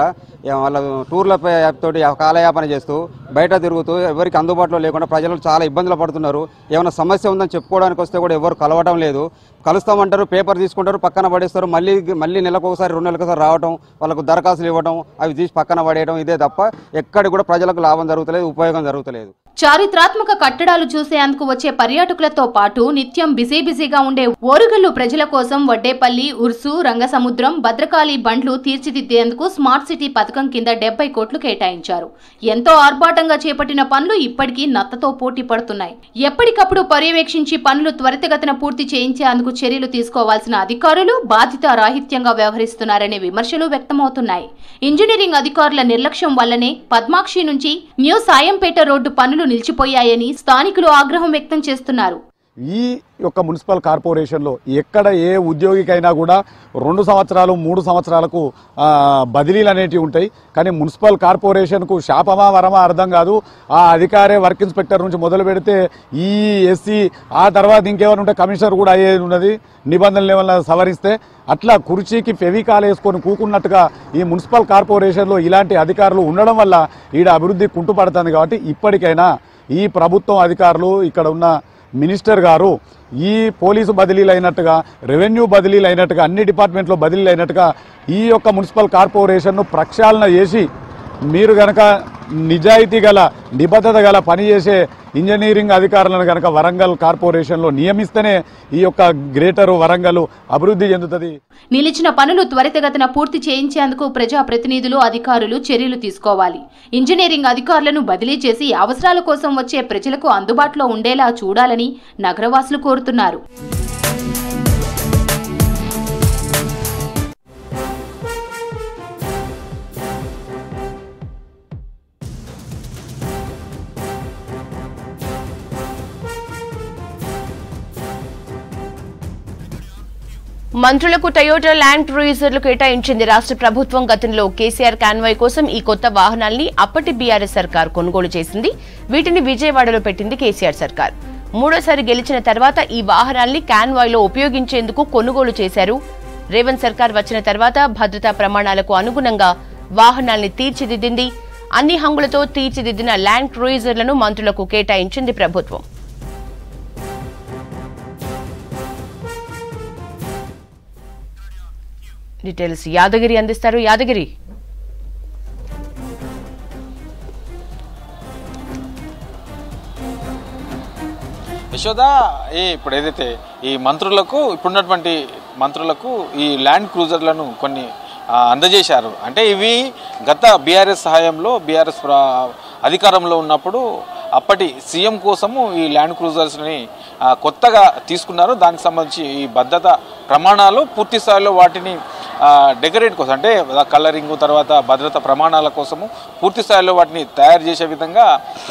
వాళ్ళ టూర్ల తోటి కాలయాపన చేస్తూ బయట తిరుగుతూ ఎవరికి అందుబాటులో లేకుండా ప్రజలు చాలా ఇబ్బందులు పడుతున్నారు. ఏమైనా సమస్య ఉందని చెప్పుకోవడానికి వస్తే కూడా ఎవరు కలవటం లేదు. కలుస్తామంటారు, పేపర్ తీసుకుంటారు, పక్కన పడేస్తారు. మళ్ళీ నెలకు ఒకసారి 2 నెలలకు ఒకసారి రావడం, వాళ్ళకు దరఖాస్తులు ఇవ్వడం, అవి తీసి పక్కన పడేయడం, ఇదే తప్ప ఎక్కడికి కూడా ప్రజలకు లాభం జరుగుతలేదు, ఉపయోగం జరుగుతలేదు. చారిత్రాత్మక కట్టడాలు చూసేందుకు వచ్చే పర్యాటకులతో పాటు నిత్యం బిజీగా ఉండే ఓరుగల్లు ప్రజల కోసం వడ్డేపల్లి, ఉర్సు, రంగసముద్రం, భద్రకాళి బండ్లు తీర్చిదిద్దేందుకు స్మార్ట్ సిటీ పథకం కింద 70 కోట్లు కేటాయించారు. ఎంతో ఆర్భాటంగా చేపట్టిన పనులు ఇప్పటికీ నత్తతో పోటీ పడుతున్నాయి. ఎప్పటికప్పుడు పర్యవేక్షించి పనులు త్వరితగతిన పూర్తి చేయించేందుకు చర్యలు తీసుకోవాల్సిన అధికారులు బాధ్యతారాహిత్యంగా వ్యవహరిస్తున్నారనే విమర్శలు వ్యక్తమవుతున్నాయి. ఇంజనీరింగ్ అధికారుల నిర్లక్ష్యం వల్లనే పద్మాక్షి నుంచి న్యూ సాయంపేట రోడ్డు పనులు నిలిచిపోయాయని స్థానికులు ఆగ్రహం వ్యక్తం చేస్తున్నారు. ఈ యొక్క మున్సిపల్ కార్పొరేషన్లో ఎక్కడ ఏ ఉద్యోగికైనా కూడా 2 సంవత్సరాలు 3 సంవత్సరాలకు బదిలీలు అనేటివి ఉంటాయి. కానీ మున్సిపల్ కార్పొరేషన్కు శాపమా వరమా అర్థం కాదు. ఆ అధికారే వర్క్ ఇన్స్పెక్టర్ నుంచి మొదలు పెడితే ఈ ఎస్సీ, ఆ తర్వాత ఇంకేమైనా ఉంటే కమిషనర్ కూడా అయ్యేది ఉన్నది, నిబంధనలు ఏమైనా సవరిస్తే. అట్లా కుర్చీకి ఫెవికాల్ వేసుకొని కూకున్నట్టుగా ఈ మున్సిపల్ కార్పొరేషన్లో ఇలాంటి అధికారులు ఉండడం వల్ల ఈడ అభివృద్ధి కుంటుపడుతుంది. కాబట్టి ఇప్పటికైనా ఈ ప్రభుత్వం అధికారులు, ఇక్కడ ఉన్న మినిస్టర్ గారు ఈ పోలీసు బదిలీలు అయినట్టుగా, రెవెన్యూ బదిలీలు అయినట్టుగా, అన్ని డిపార్ట్మెంట్లో బదిలీలు అయినట్టుగా ఈ యొక్క మున్సిపల్ కార్పొరేషన్ను ప్రక్షాళన చేసి మీరు కనుక నిజాయితీ గల, నిబద్ధత గల పనిచేసే ఇంజనీరింగ్ అధికారులను కనుక వరంగల్ కార్పొరేషన్లో నియమిస్తేనే ఈ యొక్క గ్రేటర్ వరంగల్ అభివృద్ధి చెందుతుంది. నిలిచిన పనులు త్వరితగతిన పూర్తి చేయించేందుకు ప్రజాప్రతినిధులు, అధికారులు చర్యలు తీసుకోవాలి. ఇంజనీరింగ్ అధికారులను బదిలీ చేసి అవసరాల కోసం వచ్చే ప్రజలకు అందుబాటులో ఉండేలా చూడాలని నగరవాసులు కోరుతున్నారు. మంత్రులకు టయోటా ల్యాండ్ క్రూయిజర్లు కేటాయించింది రాష్ట్ర ప్రభుత్వం. గతంలో కేసీఆర్ కాన్వాయ్ కోసం ఈ కొత్త వాహనాల్ని అప్పటి బీఆర్ఎస్ సర్కార్ కొనుగోలు చేసింది. వీటిని విజయవాడలో పెట్టింది కేసీఆర్ సర్కార్. మూడోసారి గెలిచిన తర్వాత ఈ వాహనాల్ని కాన్వాయ్లో ఉపయోగించేందుకు కొనుగోలు చేశారు. రేవంత్ సర్కార్ వచ్చిన తర్వాత భద్రతా ప్రమాణాలకు అనుగుణంగా వాహనాల్ని తీర్చిదిద్దింది. అన్ని హంగులతో తీర్చిదిద్దిన ల్యాండ్ క్రూయిజర్లను మంత్రులకు కేటాయించింది ప్రభుత్వం. డీటెయిల్స్ యాదగిరి అందిస్తారు. యాదగిరి, యశోద, ఇప్పుడు ఏదైతే ఈ ఇప్పుడున్నటువంటి మంత్రులకు ఈ ల్యాండ్ క్రూజర్లను కొన్ని అందజేశారు. అంటే ఇవి గత బీఆర్ఎస్ సహాయంలో, బీఆర్ఎస్ అధికారంలో ఉన్నప్పుడు అప్పటి సీఎం కోసము ఈ ల్యాండ్ క్రూజర్స్ని కొత్తగా తీసుకున్నారు. దానికి సంబంధించి ఈ భద్రత ప్రమాణాలు పూర్తి స్థాయిలో వాటిని డెకరేట్ కోసం అంటే కలరింగ్ తర్వాత భద్రత ప్రమాణాల కోసము పూర్తి స్థాయిలో వాటిని తయారు చేసే విధంగా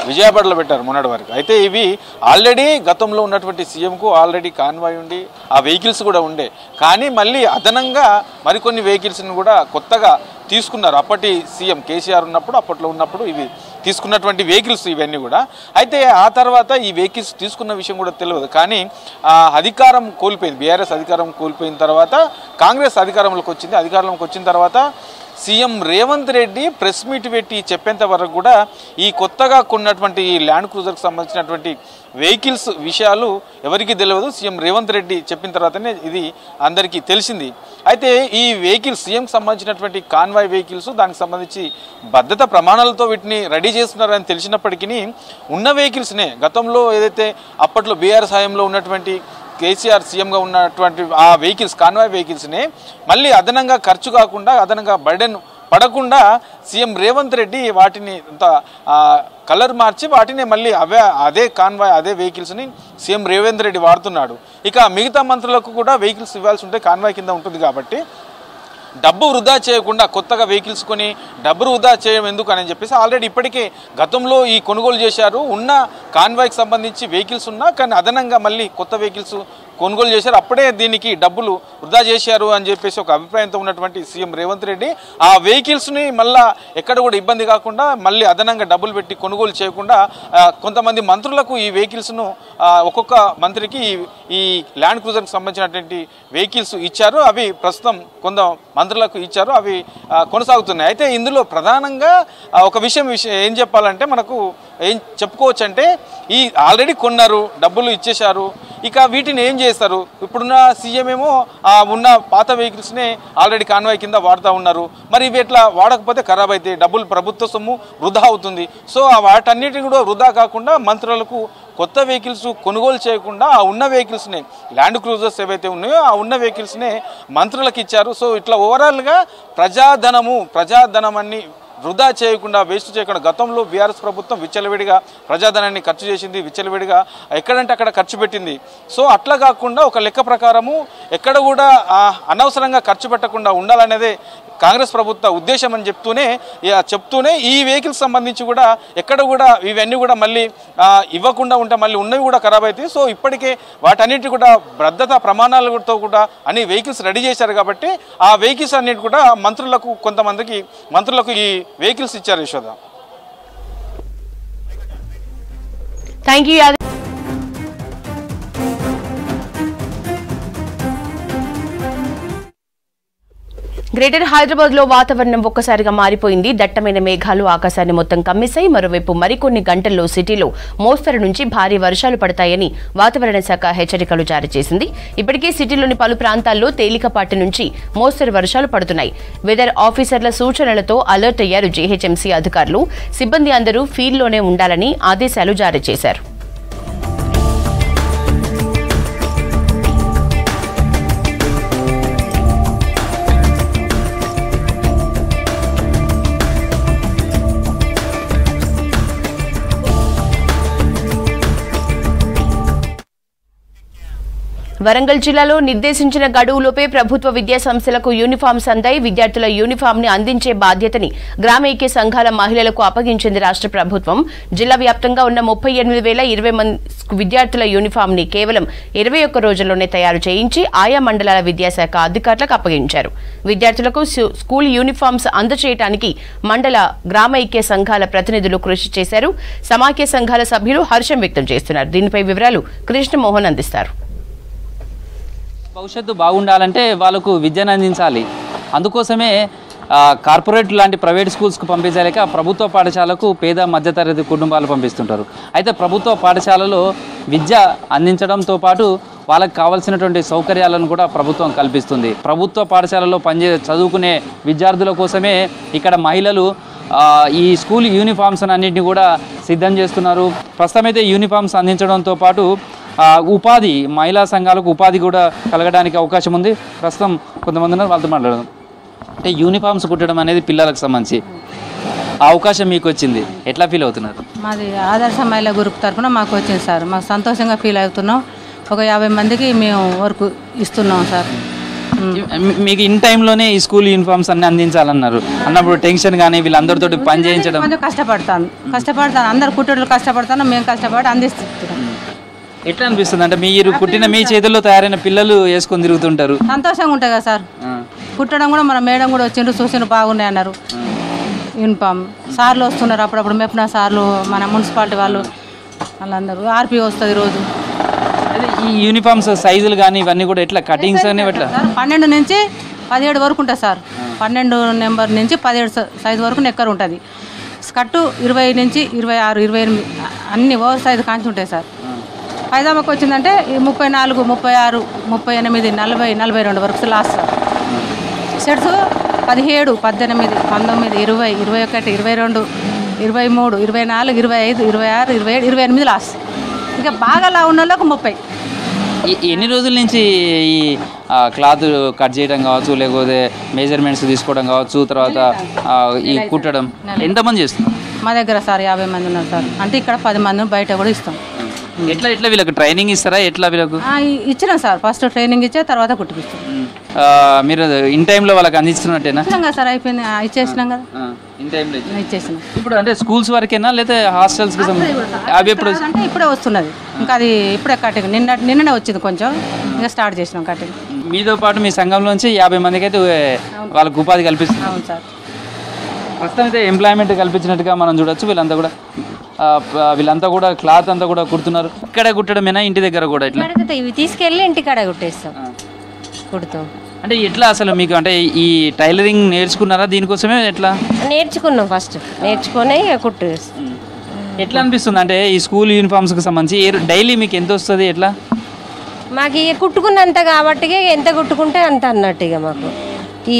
విజయవాడలో పెట్టారు మొన్నటి వరకు. అయితే ఇవి ఆల్రెడీ గతంలో ఉన్నటువంటి సీఎంకు ఆల్రెడీ కాన్వాయ్ ఉండి ఆ వెహికల్స్ కూడా ఉండే, కానీ మళ్ళీ అదనంగా మరికొన్ని వెహికల్స్ని కూడా కొత్తగా తీసుకున్నారు. అప్పటి సీఎం కేసీఆర్ ఉన్నప్పుడు అప్పట్లో ఉన్నప్పుడు ఇవి తీసుకున్నటువంటి వెహికల్స్ ఇవన్నీ కూడా. అయితే ఆ తర్వాత ఈ వెహికల్స్ తీసుకున్న విషయం కూడా తెలియదు, కానీ అధికారం కోల్పోయింది, బీఆర్ఎస్ అధికారం కోల్పోయిన తర్వాత కాంగ్రెస్ అధికారంలోకి వచ్చింది. అధికారంలోకి వచ్చిన తర్వాత CM Revanth Reddy press meet పెట్టి చెప్పేంత వరకు కూడా ఈ కొత్తగా కొన్నటువంటి ఈ ల్యాండ్ క్రూజర్కి సంబంధించినటువంటి వెహికల్స్ విషయాలు ఎవరికి తెలియదు. సీఎం రేవంత్ రెడ్డి చెప్పిన తర్వాతనే ఇది అందరికీ తెలిసింది. అయితే ఈ వెహికల్స్ సీఎంకి సంబంధించినటువంటి కాన్వాయ్ వెహికల్స్ దానికి సంబంధించి భద్రతా ప్రమాణాలతో వీటిని రెడీ చేస్తున్నారని తెలిసినప్పటికీ ఉన్న వెహికల్స్నే గతంలో ఏదైతే అప్పట్లో బీఆర్ఎస్ హయాంలో ఉన్నటువంటి కేసీఆర్ సీఎంగా ఉన్నటువంటి ఆ వెహికల్స్ కాన్వాయ్ వెహికల్స్ని మళ్ళీ అదనంగా ఖర్చు కాకుండా అదనంగా బర్డెన్ పడకుండా సీఎం రేవంత్ రెడ్డి వాటిని అంత కలర్ మార్చి వాటిని మళ్ళీ అదే కాన్వాయ్ అదే వెహికల్స్ని సీఎం రేవంత్ రెడ్డి వాడుతున్నాడు. ఇక మిగతా మంత్రులకు కూడా వెహికల్స్ ఇవ్వాల్సి ఉంటే కాన్వాయ్ కింద ఉంటుంది కాబట్టి డబ్బు వృధా చేయకుండా కొత్తగా వెహికల్స్ కొని డబ్బు వృధా చేయడం ఎందుకు అని చెప్పేసి ఆల్రెడీ ఇప్పటికే గతంలో ఈ కొనుగోలు చేశారు. ఉన్న కాన్వాయ్కి సంబంధించి వెహికల్స్ ఉన్నా కానీ అదనంగా మళ్ళీ కొత్త వెహికల్స్ కొనుగోలు చేశారు. అప్పుడే దీనికి డబ్బులు వృధా చేశారు అని చెప్పేసి ఒక అభిప్రాయంతో ఉన్నటువంటి సీఎం రేవంత్ రెడ్డి ఆ వెహికల్స్ని మళ్ళీ ఎక్కడ కూడా ఇబ్బంది కాకుండా మళ్ళీ అదనంగా డబ్బులు పెట్టి కొనుగోలు చేయకుండా కొంతమంది మంత్రులకు ఈ వెహికల్స్ను ఒక్కొక్క మంత్రికి ఈ ల్యాండ్ క్రూజర్కి సంబంధించినటువంటి వెహికల్స్ ఇచ్చారు. అవి ప్రస్తుతం కొంత మంత్రులకు ఇచ్చారు, అవి కొనసాగుతున్నాయి. అయితే ఇందులో ప్రధానంగా ఒక విషయం ఏం చెప్పాలంటే మనకు ఏం చెప్పుకోవచ్చు అంటే ఈ ఆల్రెడీ కొన్నారు, డబ్బులు ఇచ్చేశారు, ఇక వీటిని ఏం చేస్తారు? ఇప్పుడున్న సీఎం ఏమో ఉన్న పాత వెహికల్స్నే ఆల్రెడీ కాన్వాయ్ కింద వాడుతూ ఉన్నారు. మరి ఇవి ఎట్లా వాడకపోతే ఖరాబ్ అయితే డబ్బులు ప్రభుత్వ సొమ్ము వృధా అవుతుంది. సో వాటన్నిటిని కూడా వృధా కాకుండా మంత్రులకు కొత్త వెహికల్స్ కొనుగోలు చేయకుండా ఆ ఉన్న వెహికల్స్నే ల్యాండ్ క్రూజర్స్ ఏవైతే ఉన్నాయో ఆ ఉన్న వెహికల్స్నే మంత్రులకు ఇచ్చారు. సో ఇట్లా ఓవరాల్గా ప్రజాధనాన్ని వృధా చేయకుండా వేస్ట్ చేయకుండా గతంలో బీఆర్ఎస్ ప్రభుత్వం విచ్చలవిడిగా ప్రజాధనాన్ని ఖర్చు చేసింది, విచ్చలవిడిగా ఎక్కడంటే అక్కడ ఖర్చు పెట్టింది. సో అట్లా కాకుండా ఒక లెక్క ప్రకారము ఎక్కడ కూడా అనవసరంగా ఖర్చు పెట్టకుండా ఉండాలనేదే కాంగ్రెస్ ప్రభుత్వ ఉద్దేశం అని చెప్తూనే ఈ వెహికల్స్ సంబంధించి కూడా ఎక్కడ కూడా ఇవన్నీ కూడా మళ్ళీ ఇవ్వకుండా ఉంటే మళ్ళీ ఉన్నవి కూడా ఖరాబ్ అవుతాయి. సో ఇప్పటికే వాటన్నిటి కూడా భద్రతా ప్రమాణాలతో కూడా అన్ని వెహికల్స్ రెడీ చేశారు కాబట్టి ఆ వెహికల్స్ అన్నిటి కూడా మంత్రులకు ఈ వెహికల్స్ ఇచ్చారు. Yashoda, thank you. Greater Hyderabad లో వాతావరణం ఒక్కసారిగా మారిపోయింది. దట్టమైన మేఘాలు ఆకాశాన్ని మొత్తం కమ్మేశాయి. మరోవైపు మరికొన్ని గంటల్లో సిటీలో మోస్తరు నుంచి భారీ వర్షాలు పడతాయని వాతావరణ శాఖ హెచ్చరికలు జారీ చేసింది. ఇప్పటికే సిటీలోని పలు ప్రాంతాల్లో తేలికపాటి నుంచి మోస్తరు వర్షాలు పడుతున్నాయి. వెదర్ ఆఫీసర్ల సూచనలతో అలర్ట్ అయ్యారు జీహెచ్ఎంసీ అధికారులు. సిబ్బంది అందరూ ఫీల్డ్లోనే ఉండాలని ఆదేశాలు జారీ చేశారు. వరంగల్ జిల్లాలో నిర్దేశించిన గడువులోపే ప్రభుత్వ విద్యా సంస్థలకు యూనిఫామ్స్ అందాయి. విద్యార్థుల యూనిఫామ్ ని అందించే బాధ్యతని గ్రామ ఐక్య సంఘాల మహిళలకు అప్పగించింది రాష్ట్ర ప్రభుత్వం. జిల్లా వ్యాప్తంగా ఉన్న 38,020 మంది విద్యార్థుల యూనిఫామ్ ని కేవలం 21 రోజుల్లోనే తయారు చేయించి ఆయా మండలాల విద్యాశాఖ అధికారులకు అప్పగించారు. విద్యార్థులకు స్కూల్ యూనిఫామ్స్ అందజేయడానికి మండల గ్రామ ఐక్య సంఘాల ప్రతినిధులు కృషి చేశారు. సమాఖ్య సంఘాల సభ్యులు హర్షం వ్యక్తం చేస్తున్నారు. దీనిపై వివరాలు కృష్ణమోహన్ అందిస్తారు. భవిష్యత్తు బాగుండాలంటే వాళ్ళకు విద్యను అందించాలి. అందుకోసమే కార్పొరేట్ లాంటి ప్రైవేట్ స్కూల్స్కు పంపించలేక ప్రభుత్వ పాఠశాలకు పేద మధ్యతరగతి కుటుంబాలు పంపిస్తుంటారు. అయితే ప్రభుత్వ పాఠశాలలో విద్య అందించడంతో పాటు వాళ్ళకి కావాల్సినటువంటి సౌకర్యాలను కూడా ప్రభుత్వం కల్పిస్తుంది. ప్రభుత్వ పాఠశాలలో చదువుకునే విద్యార్థుల కోసమే ఇక్కడ మహిళలు ఈ స్కూల్ యూనిఫామ్స్ అన్నింటినీ కూడా సిద్ధం చేస్తున్నారు. ప్రస్తుతం అయితే యూనిఫామ్స్ అందించడంతో పాటు ఉపాధి మహిళా సంఘాలకు ఉపాధి కూడా కలగడానికి అవకాశం ఉంది. ప్రస్తుతం కొంతమంది ఉన్నారు, వాళ్ళతో మాట్లాడదాం. అంటే యూనిఫామ్స్ కుట్టడం అనేది పిల్లలకు సంబంధించి అవకాశం మీకు వచ్చింది, ఎట్లా ఫీల్ అవుతున్నారు? మాది ఆదర్శ మహిళా గ్రూప్ తరఫున మాకు వచ్చింది సార్. మాకు సంతోషంగా ఫీల్ అవుతున్నాం. ఒక 50 మందికి మేము వర్క్ ఇస్తున్నాం సార్. మీకు ఇన్ టైంలోనే ఈ స్కూల్ యూనిఫామ్స్ అన్ని అందించాలన్నారు అన్నప్పుడు టెన్షన్ కానీ వీళ్ళందరితో పని చేయించడం కొంచెం కష్టపడతాను అందరు కుట్టేళ్ళు కష్టపడతాను, మేము కష్టపడి అందిస్తున్నాం. ఎట్లా అనిపిస్తుంది అంటే మీరు కుట్టిన మీ చేతుల్లో తయారైన పిల్లలు వేసుకొని తిరుగుతుంటారు? సంతోషంగా ఉంటుంది కదా సార్. కుట్టడం కూడా మన మేడం కూడా వచ్చిండ్రు, చూసిన బాగున్నాయి అన్నారు. యూనిఫామ్ సార్లు వస్తున్నారు అప్పుడప్పుడు, మెప్నా సార్లు, మన మున్సిపాలిటీ వాళ్ళందరూ. ఆర్పీ వస్తుంది రోజు. అదే ఈ యూనిఫామ్స్ సైజులు కానీ ఇవన్నీ కూడా ఎట్లా కటింగ్స్ అని ఎట్లా? 12 నుంచి 17 వరకు ఉంటుంది సార్. 12 నెంబర్ నుంచి 17 సైజు వరకు నెక్కర్ ఉంటుంది. స్కర్టు 20 నుంచి 26, 28 అన్ని ఓవర్ సైజు కాంచి ఉంటాయి సార్. పైజామాకు వచ్చిందంటే 34, 36, 38, 40, 42 వరకు లాస్ట్ సార్. Shirts 17, 18, 19, 20, 21, 22, 23, 24, 25, 26, 27, 28 last. ఇంకా బాగా లా ఉన్న వాళ్ళకు 30. ఎన్ని రోజుల నుంచి ఈ క్లాత్ కట్ చేయడం కావచ్చు, లేకపోతే మెజర్మెంట్స్ తీసుకోవడం కావచ్చు, తర్వాత ఈ కుట్టడం ఎంతమంది చేస్తున్నారు? మా దగ్గర సార్ 50 మంది ఉన్నారు సార్. అంటే ఇక్కడ 10 మంది బయట కూడా ఇస్తాం. ఎట్లా వీళ్ళకి ట్రైనింగ్ ఇస్తారా? ఎట్లా వీళ్ళకు ఇచ్చినాం సార్. ఫస్ట్ ట్రైనింగ్ ఇచ్చే తర్వాత కుట్టిపిస్తాం. మీరు ఇన్ టైంలో వాళ్ళకి అందిస్తున్నట్టేనా? ఇచ్చినాం కదా సార్, అయిపోయింది, ఇచ్చేసినాం కదా ఇన్ టైంలో ఇచ్చేసినాం. ఇప్పుడు అంటే స్కూల్స్ వరకేనా లేదా హాస్టల్స్కి అవి ఎప్పుడు? అంటే ఇప్పుడే వస్తున్నది, ఇంకా అది ఇప్పుడే కటింగ్ నిన్ననే వచ్చింది, కొంచెం ఇంకా స్టార్ట్ చేసినాం కటింగ్. మీతో పాటు మీ సంఘంలోంచి 50 మందికి అయితే వాళ్ళకు ఉపాధి కల్పిస్తుంది. అవును సార్. ప్రస్తుతం అయితే ఎంప్లాయ్మెంట్ కల్పించినట్టుగా మనం చూడొచ్చు. వీళ్ళంతా కూడా క్లాత్ అంతా కూడా కుడుతున్నారు. ఇక్కడే కుట్టడమేనా ఇంటి దగ్గర కూడా? ఇట్లా ఇవి తీసుకెళ్ళి ఇంటికాడ కుట్టేస్తాం, కుడుతాం. అంటే ఎట్లా అసలు మీకు అంటే ఈ టైలరింగ్ నేర్చుకున్నారా దీనికోసమే? ఎట్లా నేర్చుకున్నాం? ఫస్ట్ నేర్చుకొని కుట్టేస్తాం. ఎట్లా అనిపిస్తుంది అంటే ఈ స్కూల్ యూనిఫామ్స్కి సంబంధించి డైలీ మీకు ఎంత వస్తుంది? ఎట్లా మాకు ఇక కుట్టుకున్నంత కాబట్టి ఎంత కుట్టుకుంటే అంత అన్నట్టు. ఇక మాకు ఈ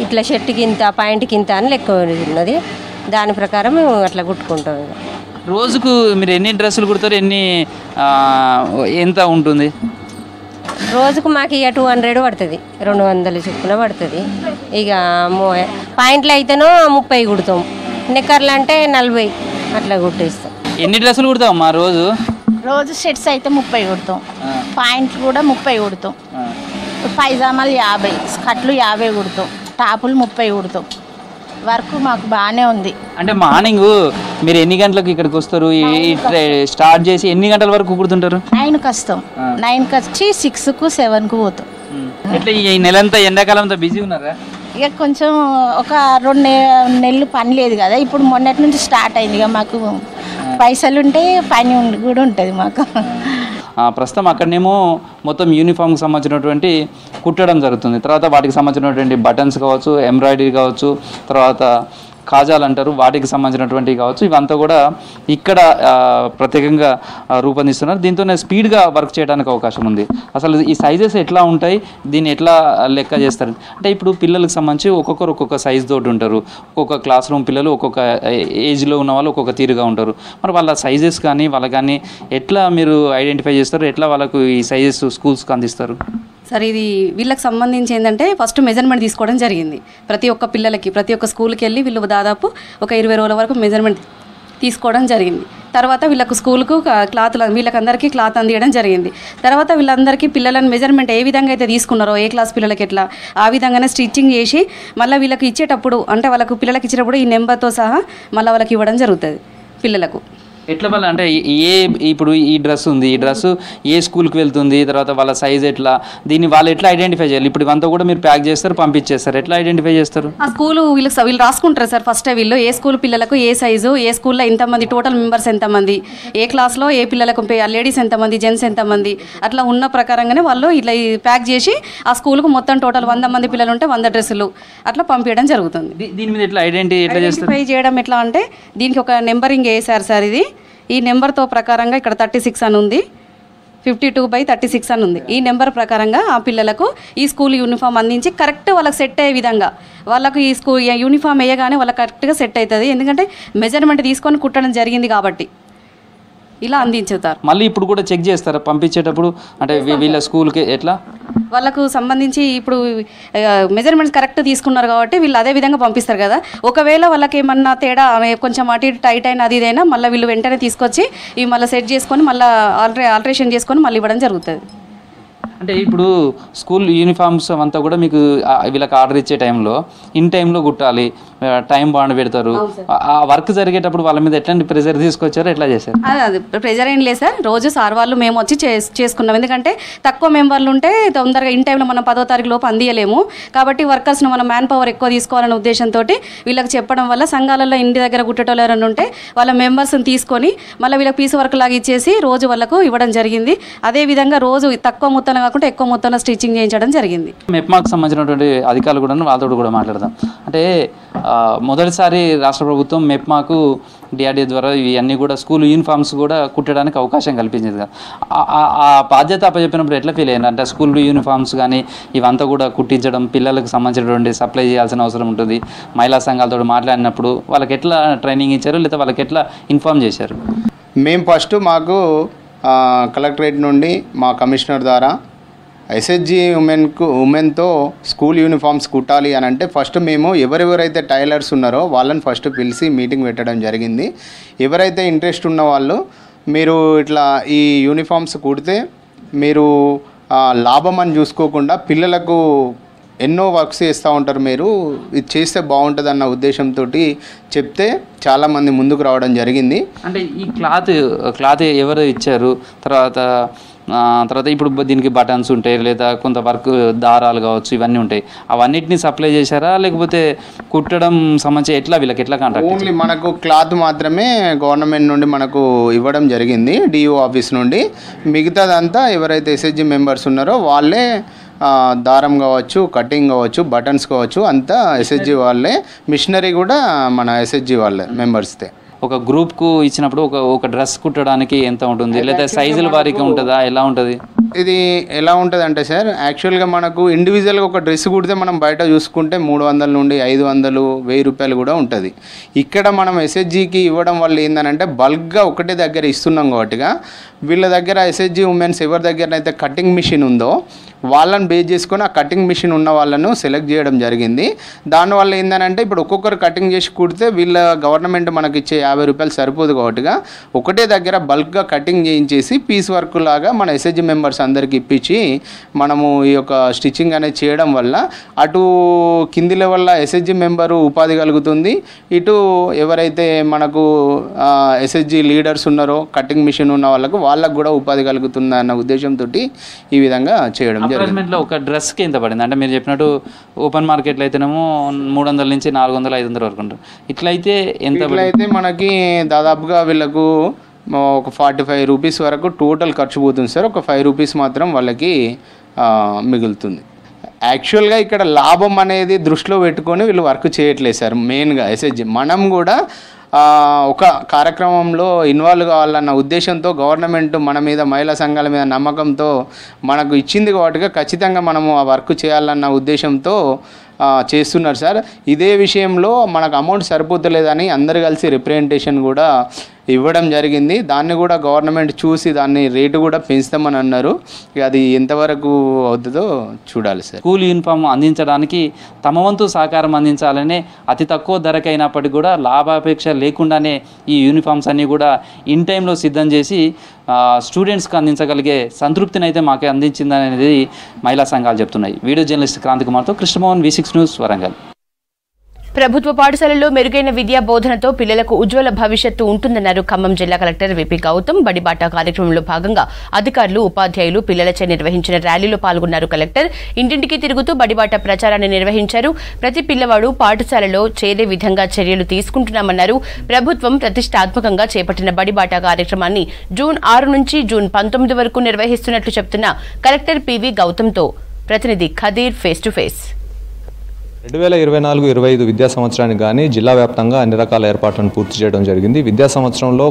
ఇట్లా షర్ట్కి ఇంత, పాయింట్కి ఇంత అని లెక్క ఉన్నది, దాని ప్రకారం మేము అట్లా కుట్టుకుంటాం. ఇక రోజుకు మీరు ఎన్ని డ్రెస్సులు కుడతారు? ఎంత ఉంటుంది? రోజుకు మాకు ఇక 200 పడుతుంది, 200 చొప్పున పడుతుంది. ఇక పాయింట్లు అయితేనో 30 కుడతాం, నెక్కర్లు అంటే 40 అట్లా కుట్టేస్తాం. ఎన్ని డ్రెస్సులు కుడతాం మా రోజు? షర్ట్స్ అయితే 30 కుడతాం, పాయింట్లు కూడా 30 కుడతాం, పైజామాలు 50, స్కర్ట్లు 50 కుడతాం, టాపులు 30 కుడతాం. వర్క్ మాకు బాగానే ఉంది. అంటే మార్నింగ్ మీరు ఎన్ని గంటలకు ఇక్కడికి వస్తారు? స్టార్ట్ చేసి ఎన్ని గంటల వరకు కుడుతుంటారు? 9కి వస్తాం, 9కి వచ్చి 6కు 7కు పోతాం. ఇట్లా ఈ నెలంతా ఎండాకాలంతో బిజీ ఉన్నారా? ఇక కొంచెం ఒక 2 నెలలు పని లేదు కదా, ఇప్పుడు మొన్నటి నుంచి స్టార్ట్ అయింది. ఇక మాకు పైసలు ఉంటే పని కూడా ఉంటుంది మాకు. ప్రస్తుతం అక్కడనేమో మొత్తం యూనిఫామ్కి సంబంధించినటువంటి కుట్టడం జరుగుతుంది. తర్వాత వాటికి సంబంధించినటువంటి బటన్స్ కావచ్చు, ఎంబ్రాయిడరీ కావచ్చు, తర్వాత కాజాలు అంటారు, వాటికి సంబంధించినటువంటివి కావచ్చు, ఇవంతా కూడా ఇక్కడ ప్రత్యేకంగా రూపొందిస్తున్నారు. దీంతోనే స్పీడ్గా వర్క్ చేయడానికి అవకాశం ఉంది. అసలు ఈ సైజెస్ ఎట్లా ఉంటాయి, దీన్ని ఎట్లా లెక్క చేస్తారు అంటే ఇప్పుడు పిల్లలకు సంబంధించి ఒక్కొక్కరు ఒక్కొక్క సైజ్ తోటి ఉంటారు. ఒక్కొక్క క్లాస్ రూమ్ పిల్లలు ఒక్కొక్క ఏజ్లో ఉన్న వాళ్ళు ఒక్కొక్క తీరుగా ఉంటారు. మరి వాళ్ళ సైజెస్ కానీ వాళ్ళకి కానీ ఎట్లా మీరు ఐడెంటిఫై చేస్తారు? ఎట్లా వాళ్ళకు ఈ సైజెస్ స్కూల్స్కి అందిస్తారు? సార్, ఇది వీళ్ళకి సంబంధించి ఏంటంటే ఫస్ట్ మెజర్మెంట్ తీసుకోవడం జరిగింది. ప్రతి ఒక్క పిల్లలకి ప్రతి ఒక్క స్కూల్కి వెళ్ళి వీళ్ళు దాదాపు ఒక 20 రోజుల వరకు మెజర్మెంట్ తీసుకోవడం జరిగింది. తర్వాత వీళ్ళకు స్కూల్కు వీళ్ళకందరికీ క్లాత్ అందియడం జరిగింది. తర్వాత వీళ్ళందరికీ పిల్లలను మెజర్మెంట్ ఏ విధంగా అయితే తీసుకున్నారో, ఏ క్లాస్ పిల్లలకి ఎట్లా ఆ విధంగానే స్టిచ్చింగ్ చేసి మళ్ళీ వీళ్ళకి ఇచ్చేటప్పుడు, అంటే వాళ్ళకు పిల్లలకి ఇచ్చేటప్పుడు ఈ నెంబర్తో సహా మళ్ళీ వాళ్ళకి ఇవ్వడం జరుగుతుంది పిల్లలకు. ఎట్లా వల్ల అంటే ఇప్పుడు ఈ డ్రెస్ ఉంది, ఈ డ్రెస్ ఏ స్కూల్కి వెళ్తుంది, తర్వాత వాళ్ళ సైజ్ ఎట్లా, దీన్ని వాళ్ళు ఎట్లా ఐడెంటిఫై చేయాలి? ఇప్పుడు ఇవంతా కూడా మీరు ప్యాక్ చేస్తారు, పంపించేస్తారు, ఎట్లా ఐడెంటిఫై చేస్తారు? ఆ స్కూలు వీళ్ళు రాసుకుంటారు సార్. ఫస్ట్ వీళ్ళు ఏ స్కూల్ పిల్లలకు ఏ సైజు, ఏ స్కూల్లో ఎంతమంది, టోటల్ మెంబర్స్ ఎంతమంది, ఏ క్లాస్లో ఏ పిల్లలకు, లేడీస్ ఎంతమంది, జెంట్స్ ఎంతమంది, అట్లా ఉన్న ప్రకారంగానే వాళ్ళు ఇట్లా ప్యాక్ చేసి ఆ స్కూల్కు మొత్తం టోటల్ 100 మంది పిల్లలు ఉంటే 100 డ్రెస్సులు అట్లా పంపించడం జరుగుతుంది. దీని మీద ఎట్లా ఐడెంటిఫై చేయడం ఎట్లా అంటే దీనికి ఒక నెంబరింగ్ వేసారు సార్. ఈ నెంబర్తో ప్రకారంగా ఇక్కడ 36 అని ఉంది, 52/36 అని ఉంది. ఈ నెంబర్ ప్రకారంగా ఆ పిల్లలకు ఈ స్కూల్ యూనిఫామ్ అందించి కరెక్ట్ వాళ్ళకి సెట్ అయ్యే విధంగా వాళ్ళకు ఈ స్కూల్ యూనిఫామ్ వేయగానే వాళ్ళకి కరెక్ట్గా సెట్ అవుతుంది. ఎందుకంటే మెజర్మెంట్ తీసుకొని కుట్టడం జరిగింది కాబట్టి ఇలా అందించుతారు. మళ్ళీ ఇప్పుడు కూడా చెక్ చేస్తారా పంపించేటప్పుడు? అంటే వీళ్ళ స్కూల్కి ఎట్లా వాళ్ళకు సంబంధించి ఇప్పుడు మెజర్మెంట్స్ కరెక్ట్ తీసుకున్నారు కాబట్టి వీళ్ళు అదే విధంగా పంపిస్తారు కదా. ఒకవేళ వాళ్ళకి ఏమన్నా తేడా, కొంచెం అటు ఇటు టైట్ అయినా అది ఇదైనా మళ్ళీ వీళ్ళు వెంటనే తీసుకొచ్చి ఇవి మళ్ళీ సెట్ చేసుకొని మళ్ళీ ఆల్టరేషన్ చేసుకొని మళ్ళీ ఇవ్వడం జరుగుతుంది. అంటే ఇప్పుడు స్కూల్ యూనిఫామ్స్ అంతా కూడా మీకు వీళ్ళకి ఆర్డర్ ఇచ్చే టైంలో ఇన్ టైంలో కుట్టాలి, టైం బాండ్ పెడతారు. ఆ వర్క్ జరిగేటప్పుడు వాళ్ళ మీద ఎట్లాంటి ప్రెజర్ తీసుకొచ్చారో ఎట్లా చేశారు? అది ప్రెజర్ ఏం లేదు సార్. రోజు సార్ వాళ్ళు మేము వచ్చి చేసుకున్నాం. ఎందుకంటే తక్కువ మెంబర్లు ఉంటే తొందరగా ఇన్ టైంలో మనం 10వ తారీఖు లోపు అందియలేము. కాబట్టి వర్కర్స్ను మనం మ్యాన్ పవర్ ఎక్కువ తీసుకోవాలనే ఉద్దేశంతో వీళ్ళకి చెప్పడం వల్ల సంఘాలలో ఇంటి దగ్గర గుట్టేటోళ్ళు ఎవరైనా ఉంటే వాళ్ళ మెంబర్స్ని తీసుకొని మళ్ళీ వీళ్ళకి పీస్ వర్క్ లాగా ఇచ్చేసి రోజు వాళ్ళకు ఇవ్వడం జరిగింది. అదేవిధంగా రోజు తక్కువ మొత్తంలో కాకుండా ఎక్కువ మొత్తంలో స్టిచ్చింగ్ చేయించడం జరిగింది. మెప్మాకు సంబంధించినటువంటి అధికారులు కూడా వాళ్ళతో కూడా మాట్లాడదాం. అంటే మొదటిసారి రాష్ట్ర ప్రభుత్వం మెప్మాకు డిఆర్డీఏ ద్వారా ఇవన్నీ కూడా స్కూల్ యూనిఫామ్స్ కూడా కుట్టడానికి అవకాశం కల్పించింది కదా. ఆ బాధ్యత అప్పచెప్పినప్పుడు ఎట్లా ఫీల్ అయ్యారు? అంటే స్కూల్ యూనిఫామ్స్ కానీ ఇవంతా కూడా కుట్టించడం, పిల్లలకు సంబంధించినటువంటి సప్లై చేయాల్సిన అవసరం ఉంటుంది. మహిళా సంఘాలతో మాట్లాడినప్పుడు వాళ్ళకి ఎట్లా ట్రైనింగ్ ఇచ్చారు, లేదా వాళ్ళకి ఎట్లా ఇన్ఫార్మ్ చేశారు? మేము ఫస్ట్ మాకు కలెక్టరేట్ నుండి మా కమిషనర్ ద్వారా ఎస్హెచ్జి ఉమెన్తో స్కూల్ యూనిఫామ్స్ కుట్టాలి అని అంటే ఫస్ట్ మేము ఎవరెవరైతే టైలర్స్ ఉన్నారో వాళ్ళని ఫస్ట్ పిలిచి మీటింగ్ పెట్టడం జరిగింది. ఎవరైతే ఇంట్రెస్ట్ ఉన్న వాళ్ళు మీరు ఇట్లా ఈ యూనిఫామ్స్ కుడితే మీరు లాభం అని చూసుకోకుండా పిల్లలకు ఎన్నో వర్క్స్ చేస్తూ ఉంటారు, మీరు ఇది చేస్తే బాగుంటుంది అన్న ఉద్దేశంతో చెప్తే చాలామంది ముందుకు రావడం జరిగింది. అంటే ఈ క్లాత్ ఎవరు ఇచ్చారు? తర్వాత ఇప్పుడు దీనికి బటన్స్ ఉంటాయి, లేదా కొంత వర్క్ దారాలు కావచ్చు, ఇవన్నీ ఉంటాయి. అవన్నిటిని సప్లై చేశారా, లేకపోతే కుట్టడం సంబంధించి ఎట్లా వీళ్ళకి ఎట్లా కాంట్రాక్ట్? ఓన్లీ మనకు క్లాత్ మాత్రమే గవర్నమెంట్ నుండి మనకు ఇవ్వడం జరిగింది, డిఓ ఆఫీస్ నుండి. మిగతాదంతా ఎవరైతే ఎస్హెచ్జి మెంబర్స్ ఉన్నారో వాళ్ళే దారం కావచ్చు, కటింగ్ కావచ్చు, బటన్స్ కావచ్చు అంతా ఎస్హెచ్జి వాళ్ళే. మిషనరీ కూడా మన ఎస్హెచ్జి వాళ్ళే మెంబర్స్దే. ఒక గ్రూప్కు ఇచ్చినప్పుడు ఒక డ్రెస్ కుట్టడానికి ఎంత ఉంటుంది, లేదా సైజుల వారికి ఉంటుందా, ఎలా ఉంటుంది? ఇది ఎలా ఉంటుంది అంటే సార్, యాక్చువల్గా మనకు ఇండివిజువల్గా ఒక డ్రెస్ కుడితే మనం బయట చూసుకుంటే 300 నుండి 500, 1000 రూపాయలు కూడా ఉంటుంది. ఇక్కడ మనం ఎస్హెచ్జికి ఇవ్వడం వల్ల ఏంటంటే బల్క్గా ఒకటే దగ్గర ఇస్తున్నాం కాబట్టిగా వీళ్ళ దగ్గర ఎస్హెచ్జి ఉమెన్స్ ఎవరి దగ్గర కటింగ్ మిషన్ ఉందో వాళ్ళని బేస్ చేసుకొని ఆ కటింగ్ మిషన్ ఉన్న వాళ్ళను సెలెక్ట్ చేయడం జరిగింది. దానివల్ల ఏంటంటే ఇప్పుడు ఒక్కొక్కరు కటింగ్ చేసి కుడితే వీళ్ళ గవర్నమెంట్ మనకి ఇచ్చే 50 రూపాయలు సరిపోదు కాబట్టిగా ఒకటే దగ్గర బల్క్గా కటింగ్ చేయించేసి పీస్ వర్క్ లాగా మన ఎస్హెచ్జి మెంబర్స్ అందరికి ఇప్పించి మనము ఈ యొక్క స్టిచ్చింగ్ అనేది చేయడం వల్ల అటు కింది లెవెల్లో ఎస్హెచ్జి మెంబరు ఉపాధి కలుగుతుంది, ఇటు ఎవరైతే మనకు ఎస్హెచ్జి లీడర్స్ ఉన్నారో కటింగ్ మిషన్ ఉన్న వాళ్ళకు కూడా ఉపాధి కలుగుతుంది అన్న ఉద్దేశంతో ఈ విధంగా చేయడం జరిగింది. ఒక డ్రెస్కి ఎంత పడింది అంటే మీరు చెప్పినట్టు ఓపెన్ మార్కెట్లో అయితేనేమో 300 నుంచి 400, 500 వరకు ఉంటుంది. ఇట్లయితే ఎంత? ఇట్లయితే మనకి దాదాపుగా వీళ్ళకు ఒక 45 రూపీస్ వరకు టోటల్ ఖర్చు పోతుంది సార్. ఒక 5 రూపీస్ మాత్రం వాళ్ళకి మిగులుతుంది. యాక్చువల్గా ఇక్కడ లాభం అనేది దృష్టిలో పెట్టుకొని వీళ్ళు వర్క్ చేయట్లేదు సార్. మెయిన్గా ఎస్హెచ్జి మనం కూడా ఒక కార్యక్రమంలో ఇన్వాల్వ్ కావాలన్న ఉద్దేశంతో గవర్నమెంట్ మన మీద, మహిళా సంఘాల మీద నమ్మకంతో మనకు ఇచ్చింది కాబట్టి ఖచ్చితంగా మనము ఆ వర్క్ చేయాలన్న ఉద్దేశంతో చేస్తున్నారు సార్. ఇదే విషయంలో మనకు అమౌంట్ సరిపోతలేదని అందరు కలిసి రిప్రజెంటేషన్ కూడా ఇవ్వడం జరిగింది. దాన్ని కూడా గవర్నమెంట్ చూసి దాన్ని రేటు కూడా పెంచుతామని అన్నారు. అది ఎంతవరకు అవుతుందో చూడాలి సార్. స్కూల్ యూనిఫామ్ అందించడానికి తమ వంతు సహకారం అందించాలనే అతి తక్కువ ధరకైనప్పటికీ కూడా లాభాపేక్ష లేకుండానే ఈ యూనిఫామ్స్ అన్నీ కూడా ఇన్ టైంలో సిద్ధం చేసి స్టూడెంట్స్కి అందించగలిగే సంతృప్తిని అయితే మాకే అందించిందనేది మహిళా సంఘాలు చెప్తున్నాయి. వీడియో జర్నలిస్ట్ క్రాంతి కుమార్తో కృష్ణమోహన్, V6 న్యూస్, వరంగల్. ప్రభుత్వ పాఠశాలల్లో మెరుగైన విద్యా బోధనతో పిల్లలకు ఉజ్వల భవిష్యత్తు ఉంటుందన్నారు ఖమ్మం జిల్లా కలెక్టర్ విపి గౌతమ్. బడిబాట కార్యక్రమంలో భాగంగా అధికారులు, ఉపాధ్యాయులు పిల్లలచే నిర్వహించిన ర్యాలీలో పాల్గొన్నారు కలెక్టర్. ఇంటింటికి తిరుగుతూ బడిబాట ప్రచారాన్ని నిర్వహించారు. ప్రతి పిల్లవాడు పాఠశాలలో చేరే విధంగా చర్యలు తీసుకుంటున్నామన్నారు. ప్రభుత్వం ప్రతిష్టాత్మకంగా చేపట్టిన బడిబాట కార్యక్రమాన్ని జూన్ 6 నుంచి జూన్ 19 వరకు నిర్వహిస్తున్నట్లు చెబుతున్న కలెక్టర్ పివి గౌతమ్తో ప్రతినిధి ఖదీర్ ఫేస్ టు ఫేస్. 2024-25 విద్యా సంవత్సరానికి కానీ జిల్లా వ్యాప్తంగా అన్ని రకాల ఏర్పాట్లను పూర్తి చేయడం జరిగింది. విద్యా సంవత్సరంలో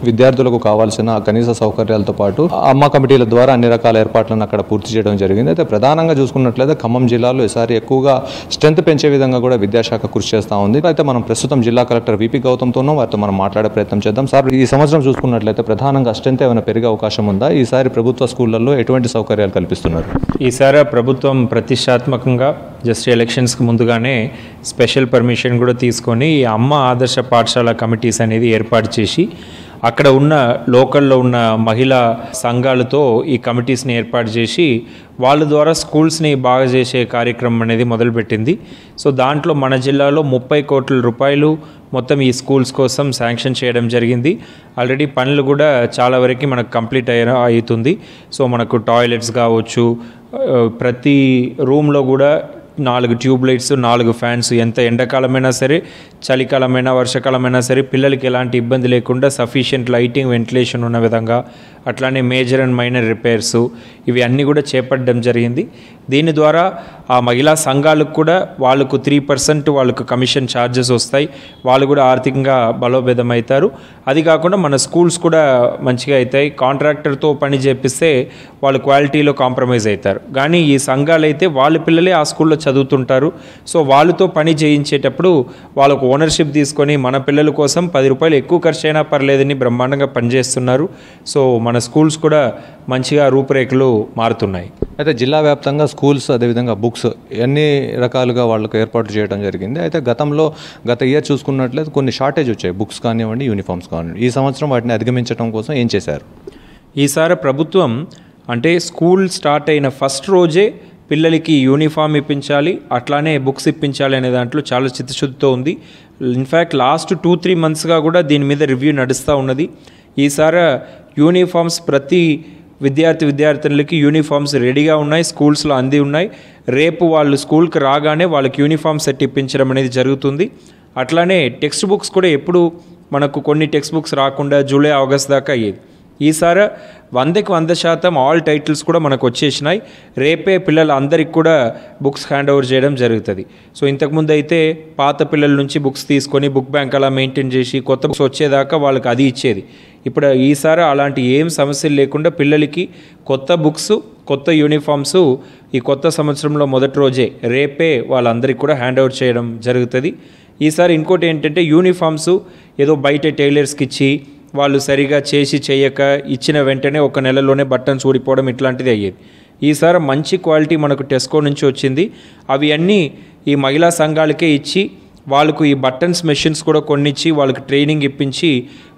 విద్యార్థులకు కావాల్సిన కనీస సౌకర్యాలతో పాటు అమ్మ కమిటీల ద్వారా అన్ని రకాల ఏర్పాట్లను అక్కడ పూర్తి చేయడం జరిగింది. అయితే ప్రధానంగా చూసుకున్నట్లయితే ఖమ్మం జిల్లాలో ఈసారి ఎక్కువగా స్ట్రెంత్ పెంచే విధంగా కూడా విద్యాశాఖ కృషి చేస్తూ ఉంది. అయితే మనం ప్రస్తుతం జిల్లా కలెక్టర్ విపి గౌతమ్తోనూ వారితో మనం మాట్లాడే ప్రయత్నం చేద్దాం. సార్, ఈ సంవత్సరం చూసుకున్నట్లయితే ప్రధానంగా స్ట్రెంత్ ఏమైనా పెరిగే అవకాశం ఉందా? ఈసారి ప్రభుత్వ స్కూళ్లలో ఎటువంటి సౌకర్యాలు కల్పిస్తున్నారు? ఈసారి ప్రభుత్వం ప్రతిష్టాత్మకంగా జస్ట్ ఎలక్షన్స్కి ముందుగానే స్పెషల్ పర్మిషన్ కూడా తీసుకొని అమ్మ ఆదర్శ పాఠశాల కమిటీస్ అనేది ఏర్పాటు చేసి అక్కడ ఉన్న లోకల్లో ఉన్న మహిళా సంఘాలతో ఈ కమిటీస్ని ఏర్పాటు చేసి వాళ్ళ ద్వారా స్కూల్స్ని బాగా చేసే కార్యక్రమం అనేది మొదలుపెట్టింది. సో దాంట్లో మన జిల్లాలో 30 కోట్ల రూపాయలు మొత్తం ఈ స్కూల్స్ కోసం శాంక్షన్ చేయడం జరిగింది. ఆల్రెడీ పనులు కూడా చాలా వరకు మనకు కంప్లీట్ అవుతుంది. సో మనకు టాయిలెట్స్ కావచ్చు, ప్రతి రూమ్లో కూడా 4 ట్యూబ్ లైట్స్, 4 ఫ్యాన్స్, ఎంత ఎండాకాలమైనా సరే, చలికాలమైనా, వర్షాకాలమైనా సరే పిల్లలకి ఎలాంటి ఇబ్బంది లేకుండా సఫిషియెంట్ లైటింగ్, వెంటిలేషన్ ఉన్న విధంగా, అట్లానే మేజర్ అండ్ మైనర్ రిపేర్స్ ఇవి అన్నీ కూడా చేపట్టడం జరిగింది. దీని ద్వారా ఆ మహిళా సంఘాలకు కూడా వాళ్ళకు 3% వాళ్ళకు కమిషన్ ఛార్జెస్ వస్తాయి. వాళ్ళు కూడా ఆర్థికంగా బలోపేతం అవుతారు. అది కాకుండా మన స్కూల్స్ కూడా మంచిగా అవుతాయి. కాంట్రాక్టర్తో పని చేపిస్తే వాళ్ళు క్వాలిటీలో కాంప్రమైజ్ అవుతారు. కానీ ఈ సంఘాలు అయితే వాళ్ళ పిల్లలే ఆ స్కూల్లో చదువుతుంటారు. సో వాళ్ళతో పని చేయించేటప్పుడు వాళ్ళకు ఓనర్షిప్ తీసుకొని మన పిల్లల కోసం 10 రూపాయలు ఎక్కువ ఖర్చు అయినా పర్లేదని బ్రహ్మాండంగా పనిచేస్తున్నారు. సో మన స్కూల్స్ కూడా మంచిగా రూపురేఖలు మారుతున్నాయి. అయితే జిల్లా వ్యాప్తంగా స్కూల్స్ అదేవిధంగా బుక్స్ అన్ని రకాలుగా వాళ్ళకు ఏర్పాటు చేయడం జరిగింది. అయితే గత ఇయర్ చూసుకున్నట్లయితే కొన్ని షార్టేజ్ వచ్చాయి, బుక్స్ కానివ్వండి, యూనిఫామ్స్ కానివ్వండి. ఈ సంవత్సరం వాటిని అధిగమించడం కోసం ఏం చేశారు? ఈసారి ప్రభుత్వం అంటే స్కూల్ స్టార్ట్ అయిన ఫస్ట్ రోజే పిల్లలకి యూనిఫామ్ ఇప్పించాలి, అట్లానే బుక్స్ ఇప్పించాలి అనే దాంట్లో చాలా చిత్తశుద్ధితో ఉంది. ఇన్ఫ్యాక్ట్ లాస్ట్ 2-3 మంత్స్గా కూడా దీని మీద రివ్యూ నడుస్తూ ఉన్నది. ఈసారి యూనిఫామ్స్ ప్రతి విద్యార్థులకి యూనిఫామ్స్ రెడీగా ఉన్నాయి, స్కూల్స్లో అంది ఉన్నాయి. రేపు వాళ్ళు స్కూల్కి రాగానే వాళ్ళకి యూనిఫామ్ సెట్ ఇప్పించడం అనేది జరుగుతుంది. అట్లానే టెక్స్ట్ బుక్స్ కూడా ఎప్పుడు మనకు కొన్ని టెక్స్ట్ బుక్స్ రాకుండా జూలై, ఆగస్ట్ దాకా అయ్యేది. ఈసారి 100% ఆల్ టైటిల్స్ కూడా మనకు వచ్చేసినాయి. రేపే పిల్లలందరికీ కూడా బుక్స్ హ్యాండ్ ఓవర్ చేయడం జరుగుతుంది. సో ఇంతకుముందు అయితే పాత పిల్లల నుంచి బుక్స్ తీసుకొని బుక్ బ్యాంక్ అలా మెయింటైన్ చేసి కొత్త బుక్స్ వచ్చేదాకా వాళ్ళకి అది ఇచ్చేది. ఇప్పుడు ఈసారి అలాంటి ఏం సమస్యలు లేకుండా పిల్లలకి కొత్త బుక్స్, కొత్త యూనిఫామ్స్ ఈ కొత్త సంవత్సరంలో మొదటి రోజే రేపే వాళ్ళందరికీ కూడా హ్యాండ్ ఓవర్ చేయడం జరుగుతుంది. ఈసారి ఇంకోటి ఏంటంటే యూనిఫామ్స్ ఏదో బయట టైలర్స్కి ఇచ్చి వాళ్ళు సరిగా చేయక ఇచ్చిన వెంటనే 1 నెలలోనే బటన్స్ ఊడిపోవడం ఇట్లాంటిది అయ్యేది. ఈసారి మంచి క్వాలిటీ మనకు టెస్కో నుంచి వచ్చింది. అవి అన్నీ ఈ మహిళా సంఘాలకే ఇచ్చి వాళ్ళకు ఈ బటన్స్ మెషిన్స్ కూడా కొన్నిచ్చి వాళ్ళకి ట్రైనింగ్ ఇప్పించి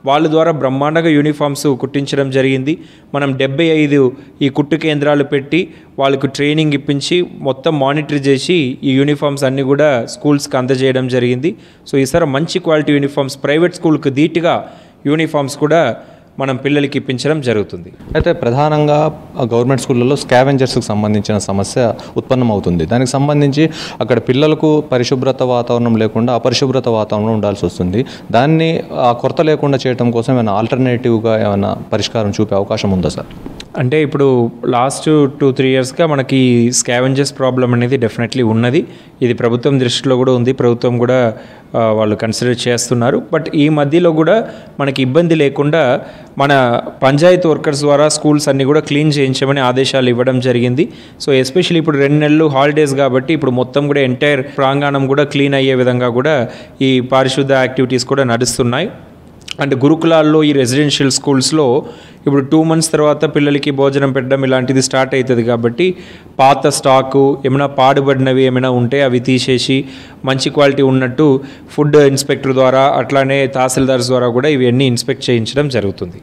వాళ్ళ ద్వారా బ్రహ్మాండంగా యూనిఫామ్స్ కుట్టించడం జరిగింది. మనం 75 ఈ కుట్టు కేంద్రాలు పెట్టి వాళ్ళకు ట్రైనింగ్ ఇప్పించి మొత్తం మానిటర్ చేసి ఈ యూనిఫామ్స్ అన్నీ కూడా స్కూల్స్కి అందజేయడం జరిగింది. సో ఈసారి మంచి క్వాలిటీ యూనిఫామ్స్ ప్రైవేట్ స్కూల్కి ధీటుగా యూనిఫామ్స్ కూడా మనం పిల్లలకి ఇప్పించడం జరుగుతుంది. అయితే ప్రధానంగా గవర్నమెంట్ స్కూళ్ళలో స్కావెంజర్స్కి సంబంధించిన సమస్య ఉత్పన్నమవుతుంది. దానికి సంబంధించి అక్కడ పిల్లలకు పరిశుభ్రత వాతావరణం లేకుండా అపరిశుభ్రత వాతావరణం ఉండాల్సి వస్తుంది. దాన్ని ఆ కొరత లేకుండా చేయడం కోసం ఏమైనా ఆల్టర్నేటివ్గా ఏమైనా పరిష్కారం చూపే అవకాశం ఉందా సార్? అంటే ఇప్పుడు లాస్ట్ 2-3 ఇయర్స్గా మనకి స్కావెంజర్స్ ప్రాబ్లం అనేది డెఫినెట్లీ ఉన్నది. ఇది ప్రభుత్వం దృష్టిలో కూడా ఉంది, ప్రభుత్వం కూడా వాళ్ళు కన్సిడర్ చేస్తున్నారు. బట్ ఈ మధ్యలో కూడా మనకి ఇబ్బంది లేకుండా మన పంచాయతీ వర్కర్స్ ద్వారా స్కూల్స్ అన్నీ కూడా క్లీన్ చేయించమని ఆదేశాలు ఇవ్వడం జరిగింది. సో ఎస్పెషల్లీ ఇప్పుడు 2 నెలలు హాలిడేస్ కాబట్టి ఇప్పుడు మొత్తం కూడా ఎంటైర్ ప్రాంగణం కూడా క్లీన్ అయ్యే విధంగా కూడా ఈ పారిశుద్ధ యాక్టివిటీస్ కూడా నడుస్తున్నాయి. అండ్ గురుకులాల్లో ఈ రెసిడెన్షియల్ స్కూల్స్లో ఇప్పుడు 2 months తర్వాత పిల్లలకి భోజనం పెట్టడం ఇలాంటిది స్టార్ట్ అవుతుంది కాబట్టి పాత స్టాకు ఏమైనా పాడుబడినవి ఏమైనా ఉంటే అవి తీసేసి మంచి క్వాలిటీ ఉన్నట్టు ఫుడ్ ఇన్స్పెక్టర్ ద్వారా అట్లానే తహసీల్దార్స్ ద్వారా కూడా ఇవన్నీ ఇన్స్పెక్ట్ చేయించడం జరుగుతుంది.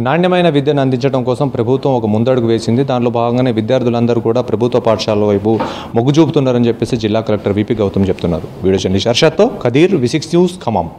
నాణ్యమైన విద్యను అందించడం కోసం ప్రభుత్వం ఒక ముందడుగు వేసింది. దానిలో భాగంగానే విద్యార్థులందరూ కూడా ప్రభుత్వ పాఠశాలల వైపు మొగ్గు చూపుతున్నారని చెప్పేసి జిల్లా కలెక్టర్ విపి గౌతమ్ చెప్తున్నారు. వీడియో జర్నలిస్ట్ హర్షత్తో ఖదీర్, V6 న్యూస్, ఖమ్మం.